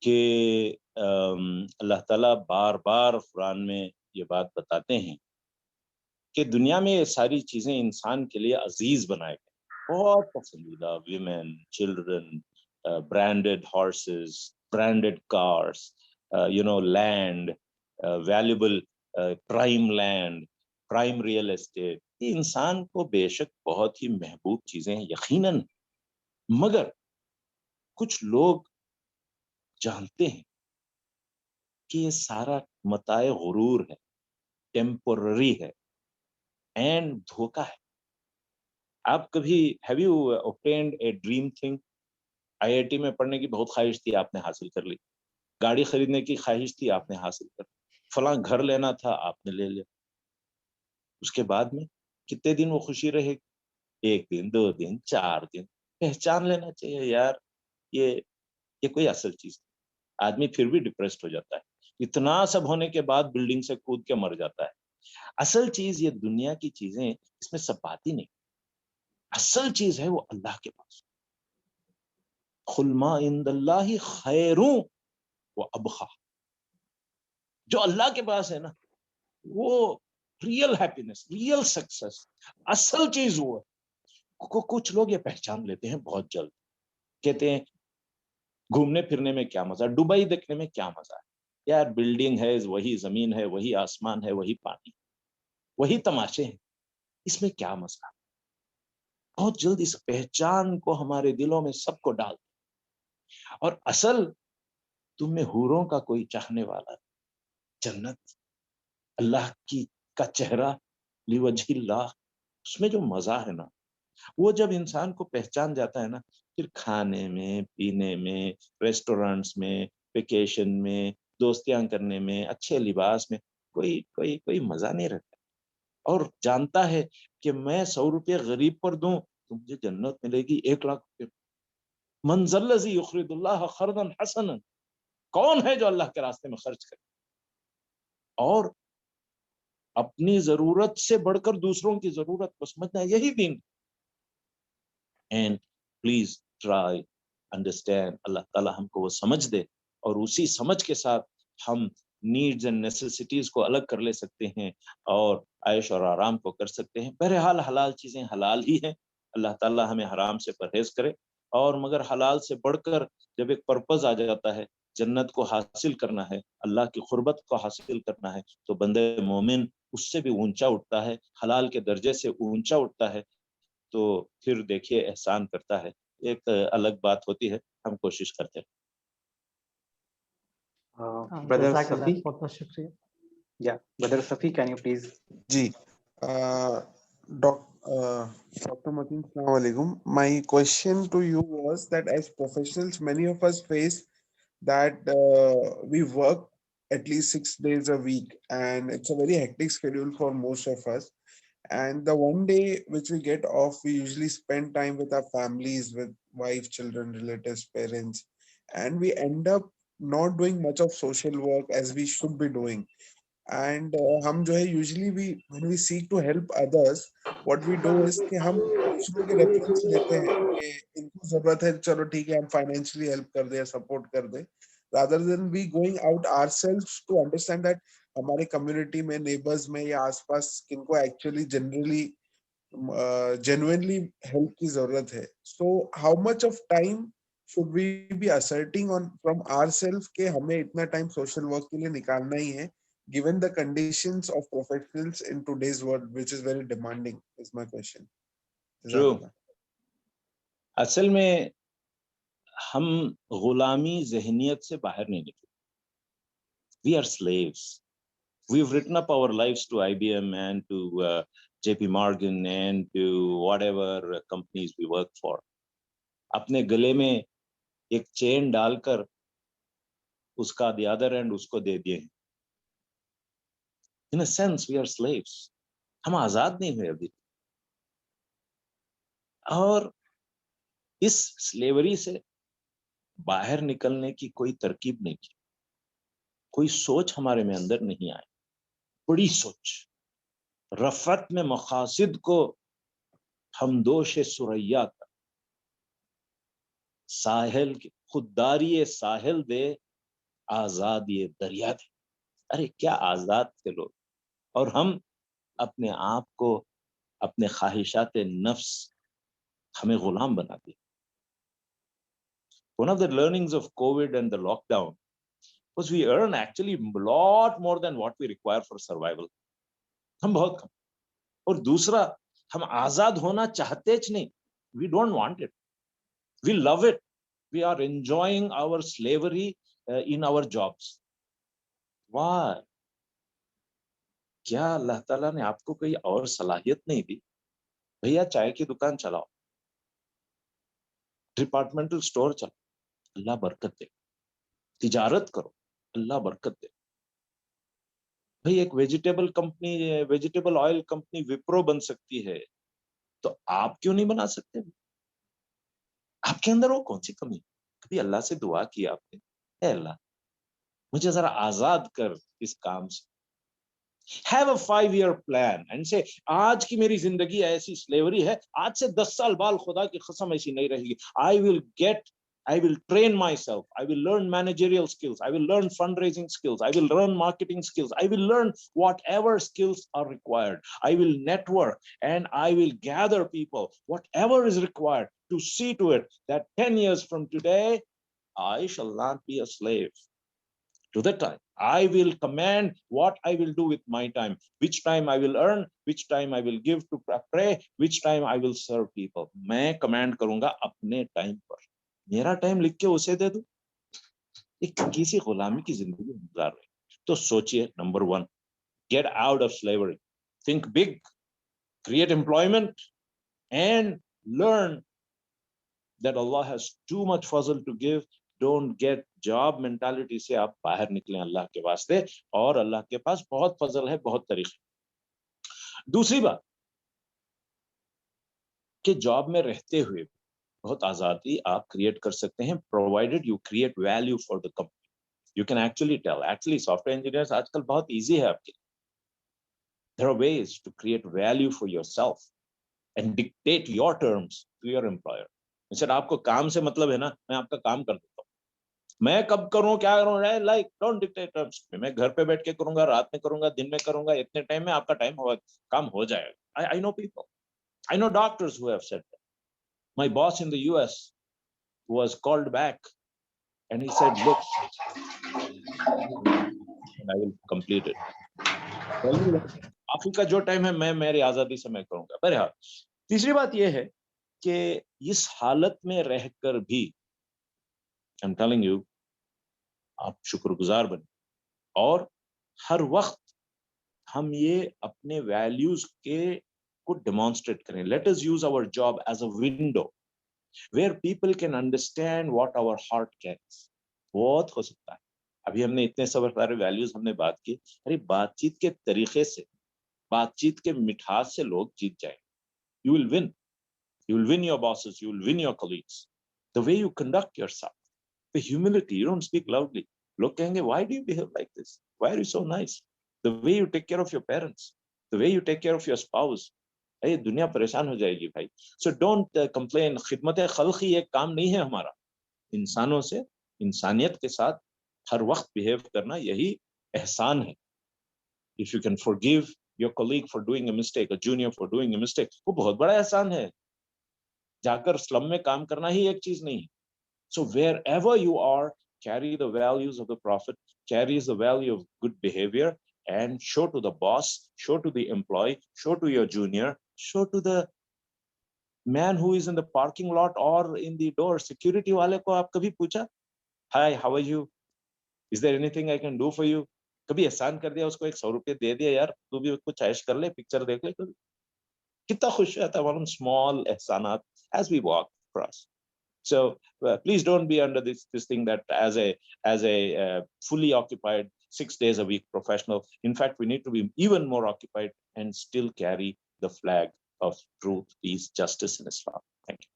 कि अल्लाह ताला बार बार कुरान में ये बात बताते हैं कि दुनिया में ये सारी चीजें इंसान के लिए अजीज बनाए गए। बहुत पसंदीदा women, children, branded horses, branded cars, land, valuable prime land, prime real estate, ये इंसान को बेशक बहुत ही महबूब चीजें हैं यकीनन, मगर कुछ लोग जानते हैं कि ये सारा मताए गुरूर है, टेम्पोररी है एंड धोखा है। आप कभी have you obtained a dream thing? IIT में पढ़ने की बहुत ख्वाहिश थी, आपने हासिल कर ली। गाड़ी खरीदने की ख्वाहिश थी, आपने हासिल कर ली। फलां घर लेना था, आपने ले लिया। उसके बाद में कितने दिन वो खुशी रहेगी? 1 दिन, 2 दिन, 4 दिन। पहचान लेना चाहिए यार, ये कोई असल चीज नहीं। आदमी फिर भी डिप्रेस्ड हो जाता है, इतना सब होने के बाद बिल्डिंग से कूद के मर जाता है। असल चीज ये दुनिया की चीजें, इसमें सब बात ही नहीं। असल चीज है वो अल्लाह के पास। खुल मा इंदल्लाहि खैरुं व अबखा, जो अल्लाह के पास है ना, वो रियल हैप्पीनेस, रियल सक्सेस, असल चीज वो है। कुछ लोग ये पहचान लेते हैं बहुत जल्द, कहते हैं घूमने फिरने में क्या मजा, दुबई देखने में क्या मजा है यार, बिल्डिंग है, वही जमीन है, वही आसमान है, वही पानी, वही तमाशे हैं, इसमें क्या मजा है। बहुत जल्द इस पहचान को हमारे दिलों में सबको डाल, और असल तुम में हूरों का कोई चाहने वाला, जन्नत, अल्लाह की का चेहरा, लिवजहिल्लाह, उसमें जो मजा है ना, वो जब इंसान को पहचान जाता है ना, फिर खाने में, पीने में, रेस्टोरेंट्स में, वेकेशन में, दोस्तियां करने में, अच्छे लिबास में कोई मजा नहीं रहता। और जानता है कि मैं 100 रुपये गरीब पर दूं तो मुझे जन्नत मिलेगी 1 लाख रुपये। मन ज़ल्लज़ी युक़रिदुल्लाह क़र्ज़न हसनन, कौन है जो अल्लाह के रास्ते में खर्च करे और अपनी जरूरत से बढ़कर दूसरों की जरूरत को समझना, यही दीन। एंड प्लीज ट्राई अंडरस्टैंड, अल्लाह ताला हमको वो समझ दे और उसी समझ के साथ हम नीड्स एंड नेसेसिटीज को अलग कर ले सकते हैं और आयश और आराम को कर सकते हैं। बहरहाल हलाल चीजें हलाल ही हैं, अल्लाह ताला हमें हराम से परहेज करे। और मगर हलाल से बढ़कर जब एक पर्पस आ जाता है, जन्नत को हासिल करना है, अल्लाह की खुर्बत को हासिल करना है, तो बंदे मोमिन उससे भी ऊंचा उठता है, हलाल के दर्जे से ऊंचा उठता है, तो फिर देखिए एहसान करता है। एक अलग बात होती है, हम कोशिश करते हैं। Brother जज़ाकल्लाह, Safi, बहुत बहुत शुक्रिया। yeah, Brother Safi, can you please? Ji, Dr. Mateen, Assalamu alaikum. My question to you was that as professionals, many of us face that we work at least 6 days a week, and it's a very hectic schedule for most of us. And the one day which we get off, we usually spend time with our families, with wife, children, relatives, parents, and we end up not doing much of social work as we should be doing. And हम जो है usually we when we seek to help others, what we do is कि हम दूसरों के reference लेते हैं कि इनको जरूरत है, चलो ठीक है हम फाइनेंशियली हेल्प कर दे, सपोर्ट कर दे, rather than we going out ourselves to understand that हमारे कम्युनिटी में, नेबर्स में या आसपास किनको एक्चुअली जनरली genuinely हेल्प की जरूरत है. So how much of time should we be asserting on from ourselves कि हमें इतना टाइम सोशल वर्क के लिए निकालना ही है, given the conditions of professionals in today's world, which is very demanding, is my question. True. असल में हम गुलामी जहनियत से बाहर नहीं निकले. We are slaves. We've written up our lives to IBM and to JP Morgan and to whatever companies we work for. अपने गले में एक चेन डालकर उसका the other end उसको दे दिए. In a sense, we are slaves. हम आजाद नहीं हुए अभी. और इस स्लेवरी से बाहर निकलने की कोई तरकीब नहीं की, कोई सोच हमारे में अंदर नहीं आई, बड़ी सोच. रफत में मकासिद को हम दोष सुरैया का साहिल की खुददारी साहिल दे, आजाद ये दरिया दे. अरे क्या आजाद थे लोग, और हम अपने आप को, अपने ख्वाहिशात नफ्स हमें गुलाम बना दिए. One of the learnings of COVID and the lockdown was we earn actually a lot more than what we require for survival. हम बहुत कम. और दूसरा, हम आजाद होना चाहते च नहीं. We don't want it. We love it. We are enjoying our slavery in our jobs. Why? क्या अल्लाह ताला ने आपको कोई और सलाहियत नहीं दी? भैया चाय की दुकान चलाओ, डिपार्टमेंटल स्टोर चलाओ, अल्लाह बरकत दे. तिजारत करो, अल्लाह बरकत दे. भाई एक vegetable company, vegetable oil company Wipro बन सकती है, तो आप क्यों नहीं बना सकते? आपके अंदर वो कौन सी कमी? कभी अल्लाह से दुआ की आपने, हे अल्लाह मुझे जरा आजाद कर इस काम से. Have a 5-year plan and say आज की मेरी जिंदगी ऐसी स्लेवरी है, आज से 10 साल बाद खुदा की कसम ऐसी नहीं रहेगी. I will train myself. I will learn managerial skills. I will learn fundraising skills. I will learn marketing skills. I will learn whatever skills are required. I will network and I will gather people, whatever is required to see to it that 10 years from today, I shall not be a slave. To the time, I will command what I will do with my time, which time I will earn, which time I will give to pray, which time I will serve people. मैं command करूंगा अपने time पर. मेरा time लिख के उसे दे दूं. एक किसी गुलामी की जिंदगी गुजार रहे. तो सोचिए, number 1, get out of slavery. Think big, create employment, and learn that Allah has too much fazl to give. Don't get job mentality से आप बाहर निकलें अल्लाह के वास्ते, और अल्लाह के पास बहुत फजल है, बहुत तरीके. दूसरी बात कि जॉब में रहते हुए बहुत आजादी आप क्रिएट कर सकते हैं, provided you create value for the company. You can actually tell, actually software engineers आजकल बहुत इजी है आपके. There are ways to create value for yourself and dictate your terms to your employer. Sir आपको काम से मतलब है ना, मैं आपका काम कर देता हूँ, मैं कब करूँ क्या करूँ, लाइक डोंट डिक्टेट टर्म्स। मैं घर पे बैठ के करूंगा, रात में करूंगा, दिन में करूंगा, इतने टाइम में आपका टाइम होगा, काम हो जाएगा। I know people, I know doctors who have said that. My boss in the US was called back and he said look I will complete it. काफी का जो टाइम है मैं मेरी आजादी से मैं करूंगा। बहरहाल तीसरी बात यह है कि इस हालत में रहकर भी आई एम टेलिंग यू आप शुक्रगुजार बने और हर वक्त हम ये अपने वैल्यूज के को डेमोन्स्ट्रेट करें। Let us use our job as a window where people can understand what our heart carries. बहुत हो सकता है अभी हमने इतने सारे वैल्यूज हमने बात की, अरे बातचीत के तरीके से, बातचीत के मिठास से लोग जीत जाएंगे। You will win, you will win your bosses, you will win your colleagues. The way you conduct yourself, the humility, you don't speak loudly. Look, why do you behave like this? Why are you so nice? The way you take care of your parents, the way you take care of your spouse. ये दुनिया परेशान हो जाएगी भाई। So don't complain. खिदमत खल्क़ी एक काम नहीं है हमारा। इंसानों से, इंसानियत के साथ हर वक्त बिहेव करना यही एहसान है। If you can forgive your colleague for doing a mistake, a junior for doing a mistake, वो बहुत बड़ा एहसान है। जाकर स्लम में काम करना ही एक चीज नहीं। So wherever you are, carry the values of the Prophet, carries the value of good behavior, and show to the boss, show to the employee, show to your junior, show to the man who is in the parking lot or in the door. Security वाले को आप कभी पूछा, Hi, how are you? Is there anything I can do for you? कभी एहसान कर दिया उसको, 100 रुपये दे दिया, यार तू भी कुछ ऐश कर ले, पिक्चर देख ले, कभी कितना खुश रहता है मालूम, small एहसानात as we walk across. So please don't be under this thing that as a fully occupied 6 days a week professional. In fact, we need to be even more occupied and still carry the flag of truth, peace, justice in Islam. Thank you.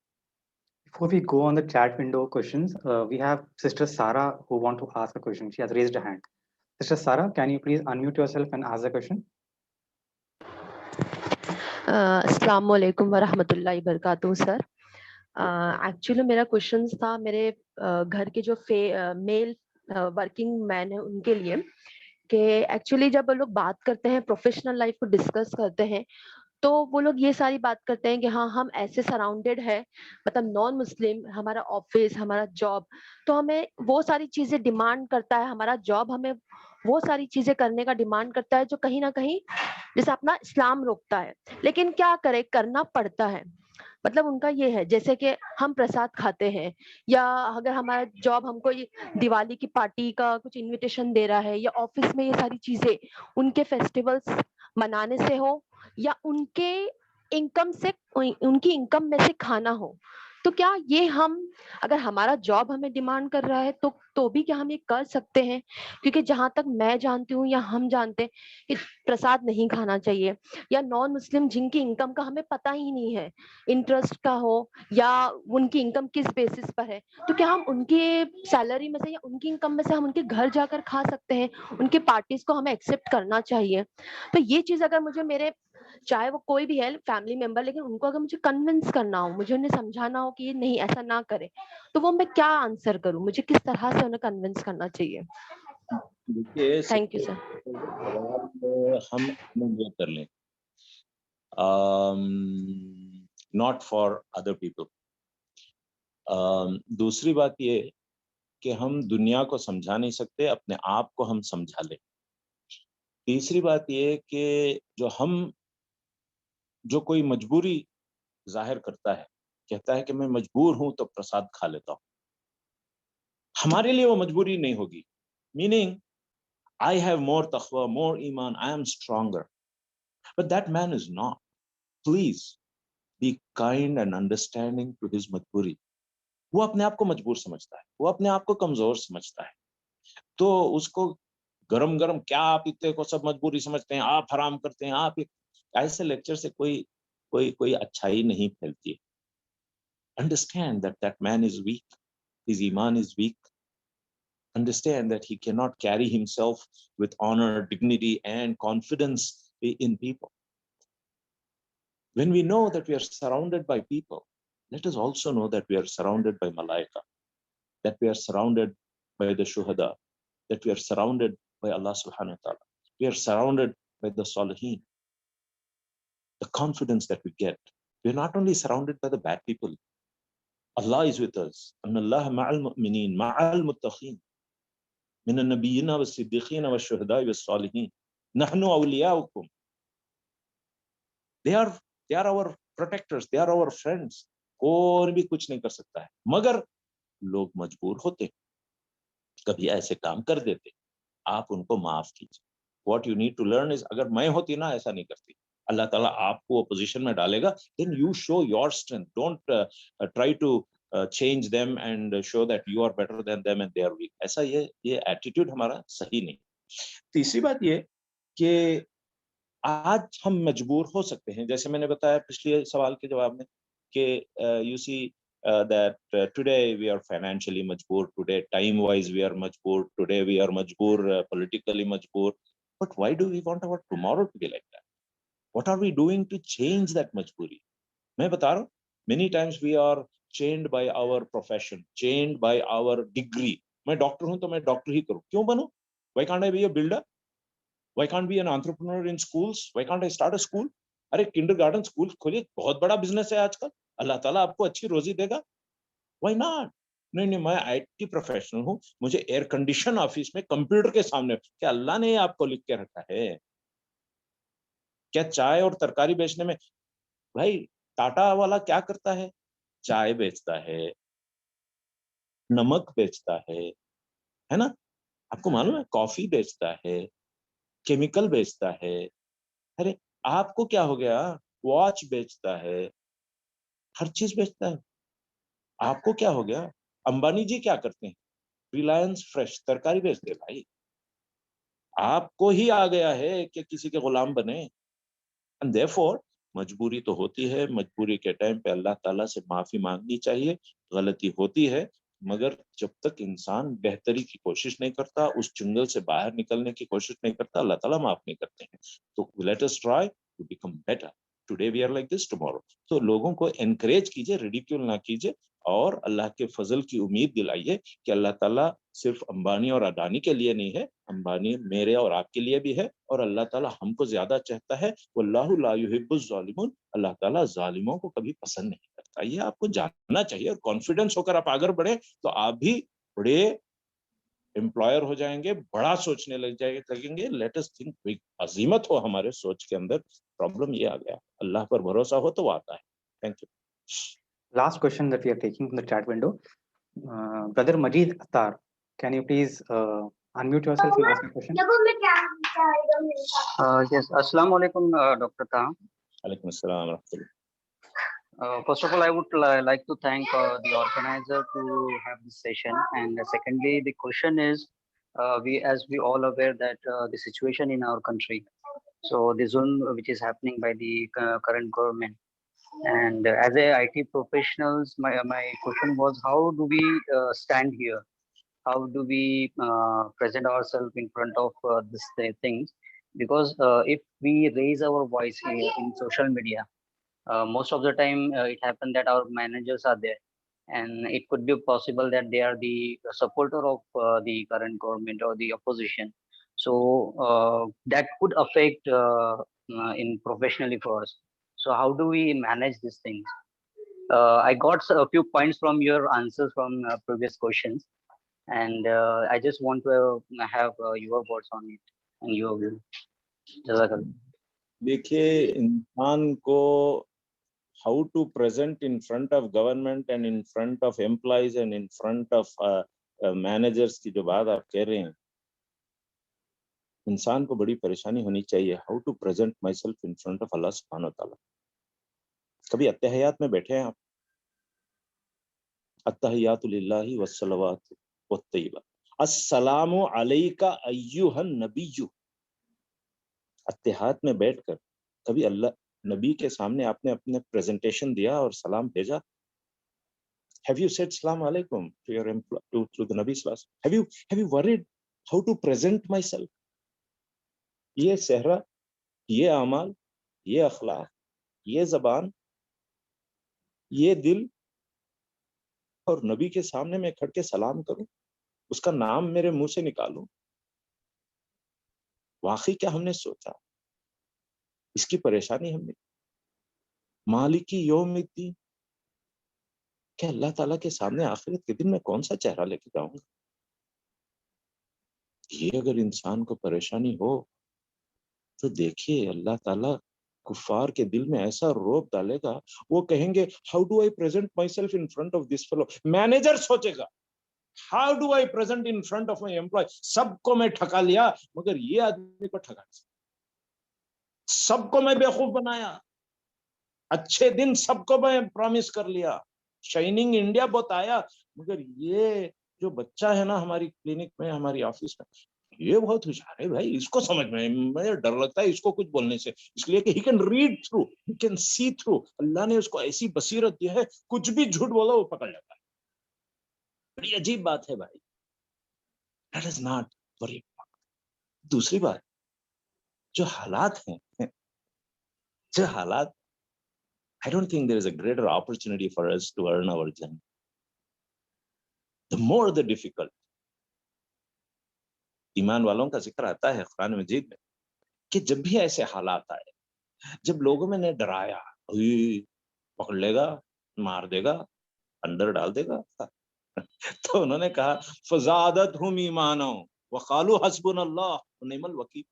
Before we go on the chat window questions, we have Sister Sarah who want to ask a question. She has raised a hand. Sister Sarah, can you please unmute yourself and ask the question? अस्सलाम वालेकुम वरहमतुल्लाहि वबरकातुहू sir. Actually मेरा question था मेरे घर के जो mail working man है उनके लिए, कि एक्चुअली जब वो लोग बात करते हैं, प्रोफेशनल लाइफ को डिस्कस करते हैं, तो वो लोग ये सारी बात करते हैं कि हाँ हम ऐसे सराउंडेड है, मतलब नॉन मुस्लिम, हमारा ऑफिस, हमारा जॉब, तो हमें वो सारी चीजें डिमांड करता है, हमारा जॉब हमें वो सारी चीजें करने का डिमांड करता है जो कहीं ना कहीं जैसे अपना इस्लाम रोकता है, लेकिन क्या करे, करना पड़ता है। मतलब उनका ये है जैसे कि हम प्रसाद खाते हैं, या अगर हमारा जॉब हमको दिवाली की पार्टी का कुछ इनविटेशन दे रहा है, या ऑफिस में ये सारी चीजें उनके फेस्टिवल्स मनाने से हो, या उनके इनकम से, उनकी इनकम में से खाना हो, तो क्या ये हम, अगर हमारा जॉब हमें डिमांड कर रहा है तो भी क्या हम ये कर सकते हैं? क्योंकि जहां तक मैं जानती हूँ या हम जानते हैं कि प्रसाद नहीं खाना चाहिए, या नॉन मुस्लिम जिनकी इनकम का हमें पता ही नहीं है, इंटरेस्ट का हो या उनकी इनकम किस बेसिस पर है, तो क्या हम उनके सैलरी में से या उनकी इनकम में से हम उनके घर जाकर खा सकते हैं? उनके पार्टीज को हमें एक्सेप्ट करना चाहिए? तो ये चीज अगर मुझे मेरे, चाहे वो कोई भी है फैमिली मेंबर, लेकिन उनको अगर मुझे कन्विंस करना हो, मुझे उन्हें समझाना हो कि ये नहीं, ऐसा ना करे, तो वो मैं क्या आंसर करूं, मुझे किस तरह से उन्हें कन्विंस करना चाहिए? देखिए, थैंक यू सर। सवाल हम ये कर लें, नॉट फॉर अदर पीपल। दूसरी बात ये कि हम दुनिया को समझा नहीं सकते, अपने आप को हम समझा लें। तीसरी बात ये कि जो कोई मजबूरी जाहिर करता है, कहता है कि मैं मजबूर हूं तो प्रसाद खा लेता हूं, हमारे लिए वो मजबूरी नहीं होगी। Meaning I have more taqwa, more iman, I am stronger. But that man is not. Please be kind and understanding to his majburi. वो अपने आप को मजबूर समझता है, वो अपने आप को कमजोर समझता है, तो उसको गरम गरम क्या आप इतने को सब मजबूरी समझते हैं, आप हराम करते हैं, आप ऐसे लेक्चर से कोई अच्छाई नहीं फैलती है। Understand that that man is weak, his iman is weak. Understand that he cannot carry himself with honor, dignity, and confidence in people. When we know that we are surrounded by people let us also know that we are surrounded by malaika, that we are surrounded by the shuhada, that we are surrounded by Allah subhanahu wa ta'ala. We are surrounded by the salihin. The confidence that we get. We are not only surrounded by the bad people. Allah is with us. Anna Allah ma'al mu'mineen, ma'al muttaqeen. Min an-nabiyyina was-siddiqeen was-shuhada'i was-salihin. Nahnu awliya'ukum. They are our protectors. They are our friends. कोई भी कुछ नहीं कर सकता है, मगर लोग मजबूर होते, कभी ऐसे काम कर देते, आप उनको माफ कीजिए. What you need to learn is, अगर मैं होती ना ऐसा नहीं करती, अल्लाह ताला आपको पोजीशन में डालेगा, then you show your strength. Don't try to change them and show that you are better than them and they are weak. ऐसा ये attitude हमारा सही नहीं. तीसरी बात ये कि आज हम मजबूर हो सकते हैं, जैसे मैंने बताया पिछले सवाल के जवाब में कि you see that today we are financially majboor, today time wise we are majboor, today we are majboor, politically majboor. But why do we want our tomorrow to be like that? What are we doing to change that majboori? मैं बता रहा हूँ, many times we are chained by our profession, chained by our degree. मैं doctor हूँ तो मैं doctor ही करूँ, क्यों बनूं? Why can't I be a builder? Why can't I be an entrepreneur in schools? Why can't I start a school? अरे kindergarten school खोलिए, बहुत बड़ा बिजनेस है आजकल, अल्लाह ताला आपको अच्छी रोजी देगा. Why not? नहीं, मैं IT प्रोफेशनल हूँ, मुझे एयर कंडीशन ऑफिस में कंप्यूटर के सामने, क्या अल्लाह ने आपको लिख के रखा है? क्या चाय और तरकारी बेचने में, भाई टाटा वाला क्या करता है? चाय बेचता है, नमक बेचता है ना? आपको मालूम है, कॉफी बेचता है, केमिकल बेचता है. अरे आपको क्या हो गया? वॉच बेचता है, हर चीज बेचता है. आपको क्या हो गया? अंबानी जी क्या करते हैं? रिलायंस फ्रेश तरकारी बेचते हैं. भाई आपको ही आ गया है कि किसी के गुलाम बने. एंड देयरफॉर मजबूरी तो होती है, मजबूरी के टाइम पे अल्लाह ताला से माफी मांगनी चाहिए. गलती होती है, मगर जब तक इंसान बेहतरी की कोशिश नहीं करता, उस चुंगल से बाहर निकलने की कोशिश नहीं करता, अल्लाह ताला माफ नहीं करते हैं. तो let us try to become better. Today we are like this, tomorrow. तो लोगों को एनकरेज कीजिए, रिडिक्यूल ना कीजिए, और अल्लाह के फजल की उम्मीद दिलाइए कि अल्लाह ताला सिर्फ अंबानी और अडानी के लिए नहीं है, अंबानी मेरे और आपके लिए भी है, और अल्लाह ताला हमको ज्यादा चाहता है. वल्लाहु ला युहिब्बुज़ ज़ालिमीन. अल्लाह ताला जालिमों को कभी पसंद नहीं करता. ये आपको जानना चाहिए, और कॉन्फिडेंस होकर आप आगे बढ़े तो आप भी बड़े एम्प्लॉयर हो जाएंगे, बड़ा सोचने लगेंगे. Let us think big. अजीमत हो हमारे सोच के अंदर. प्रॉब्लम ये आ गया, अल्लाह पर भरोसा हो तो वो आता है. Thank you. Last question that we are taking from the chat window. Brother Majid Attar, can you please unmute yourself and ask your question? Yes, Assalamu alaikum, Dr. Taha. Alaikum assalam wa rahmatullah. First of all, I would like to thank the organizer to have this session. And secondly, the question is, as we all aware that the situation in our country, so the zone which is happening by the current government, and as a IT professionals, my question was, how do we stand here? How do we present ourselves in front of these things? Because if we raise our voice in social media, most of the time it happens that our managers are there, and it could be possible that they are the supporter of the current government or the opposition. So that could affect in professionally for us. So how do we manage these things? I got a few points from your answers from previous questions, and I just want to have your words on it and your view. Jazakallah. देखिए, इंसान को how to present in front of government and in front of employees and in front of managers की जो बात आप कह रहे हैं, इंसान को बड़ी परेशानी होनी चाहिए. how to present myself in front of Allah subhanahu wa ta'ala. कभी अत्तहियात में बैठे हैं आप? अत्तहियातु लिल्लाहि वस्सलावातु वत्तय्यिबात. अस्सलामु अलैका अय्युहन नबिय्यु. अत्तहियात में बैठकर कभी अल्लाह नबी के सामने आपने अपने प्रेजेंटेशन दिया और सलाम भेजा? Have you said Salaam alaikum to your to the Nabi Sallallahu Alaihi Wasallam? Have you worried how to present myself? ये सहरा, ये अमाल, ये अखलाक, ये जबान, ये दिल, और नबी के सामने मैं खड़ के सलाम करूं, उसका नाम मेरे मुंह से निकालूं? वाकई क्या हमने सोचा? इसकी परेशानी हमने, मालिकी यौमिद्दीन, क्या अल्लाह ताला के सामने आखिरत के दिन में कौन सा चेहरा लेके जाऊंगा? ये अगर इंसान को परेशानी हो तो देखिए अल्लाह ताला कुफार के दिल में ऐसा रोब डालेगा, वो कहेंगे how do I present myself in front of this fellow. Manager सोचेगा how do I present in front of my employ. सबको मैं ठगा लिया मगर ये आदमी को ठगा नहीं सकता। सबको मैं बेवकूफ बनाया, अच्छे दिन सबको मैं प्रॉमिस कर लिया, शाइनिंग इंडिया बताया, मगर ये जो बच्चा है ना हमारी क्लिनिक में, हमारी ऑफिस में, ये बहुत होशियार है भाई, इसको समझ में मुझे डर लगता है इसको कुछ बोलने से, इसलिए कि he can read through, he can see through. अल्लाह ने उसको ऐसी बसीरत दी है, कुछ भी झूठ बोला वो पकड़ लेता है। बड़ी अजीब बात है भाई। That is not worry. दूसरी बात, जो हालात हैं, जो हालात, I don't think there is a greater opportunity for us to earn our Jannah. The more the difficult. ईमान वालों का जिक्र आता है कुरान मजीद में कि जब भी ऐसे हालात आए, जब लोगों में ने डराया, पकड़ लेगा, मार देगा, अंदर डाल देगा, तो उन्होंने कहा फज़ादतहुम ईमाना व क़ालू हस्बुनल्लाह व निअमल वकील।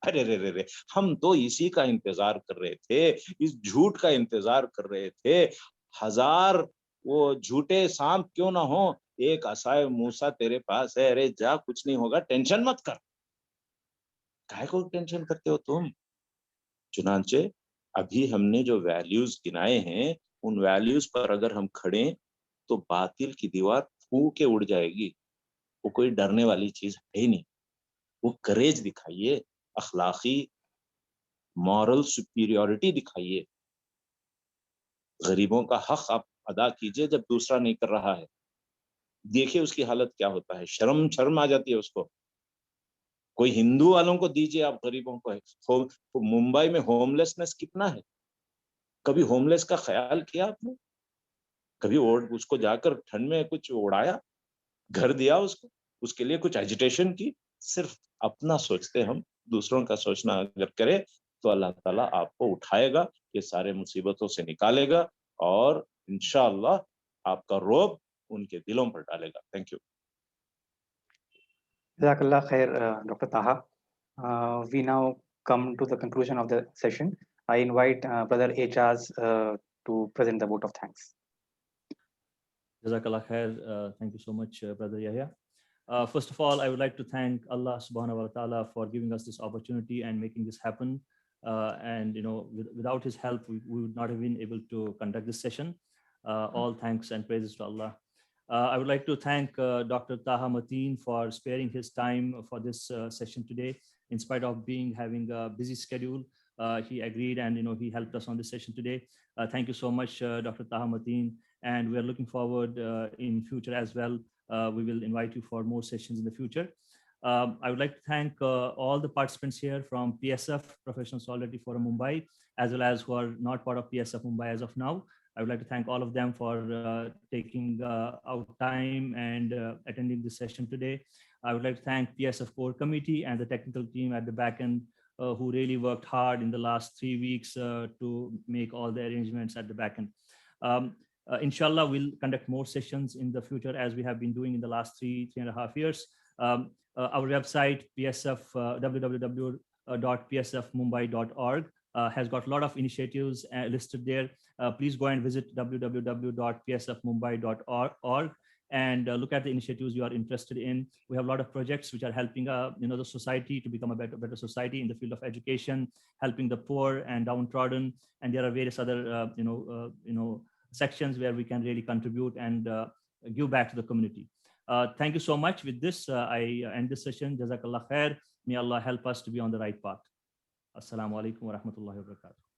अरे रे रे रे, हम तो इसी का इंतजार कर रहे थे, इस झूठ का इंतजार कर रहे थे। हजार वो झूठे सांप क्यों ना हो, एक असाए मूसा तेरे पास है, अरे जा कुछ नहीं होगा, टेंशन मत कर। काहे को टेंशन करते हो तुम? चुनांचे अभी हमने जो वैल्यूज गिनाए हैं, उन वैल्यूज पर अगर हम खड़े तो बातिल की दीवार फूंक के उड़ जाएगी। वो कोई डरने वाली चीज है ही नहीं। वो करेज दिखाइए, अखलाकी मॉरल सुपीरियोरिटी दिखाइए, गरीबों का हक आप अदा कीजिए जब दूसरा नहीं कर रहा है। देखिए उसकी हालत क्या होता है, शर्म शर्म आ जाती है उसको। कोई हिंदू वालों को दीजिए आप गरीबों को। मुंबई में होमलेसनेस कितना है, कभी होमलेस का ख्याल किया आपने? कभी उसको जाकर ठंड में कुछ उड़ाया, घर दिया उसको, उसके लिए कुछ एजिटेशन की? सिर्फ अपना सोचते हम, दूसरों का सोचना अगर करे तो अल्लाह ताला आपको उठाएगा, ये सारे मुसीबतों से निकालेगा और इंशाअल्लाह आपका रोब उनके दिलों पर डालेगा। Thank you. Jazakallah khair, Dr. Taha. We now come to the conclusion of the session. I invite Brother Ejaz to present the vote of thanks. Jazakallah khair. Thank you so much, Brother Yahya. First of all, I would like to thank Allah subhanahu wa ta'ala for giving us this opportunity and making this happen. And without his help, we would not have been able to conduct this session. All thanks and praises to Allah. I would like to thank Dr. Taha Mateen for sparing his time for this session today. In spite of having a busy schedule, he agreed and he helped us on this session today. Thank you so much, Dr. Taha Mateen, and we are looking forward in future as well. We will invite you for more sessions in the future. I would like to thank all the participants here from PSF, Professional Solidarity Forum Mumbai, as well as who are not part of PSF Mumbai as of now. I would like to thank all of them for taking out time and attending this session today. I would like to thank PSF Core Committee and the technical team at the back end who really worked hard in the last 3 weeks to make all the arrangements at the back end. Inshallah, we'll conduct more sessions in the future as we have been doing in the last 3.5 years. Our website, www.psfmumbai.org, has got a lot of initiatives listed there. Please go and visit www.psfmumbai.org and look at the initiatives you are interested in. We have a lot of projects which are helping the society to become a better society in the field of education, helping the poor and downtrodden, and there are various other sections where we can really contribute and give back to the community. Thank you so much. With this, I end this session. Jazakallah khair. May Allah help us to be on the right path. Assalamu alaikum wa rahmatullahi wa barakatuh.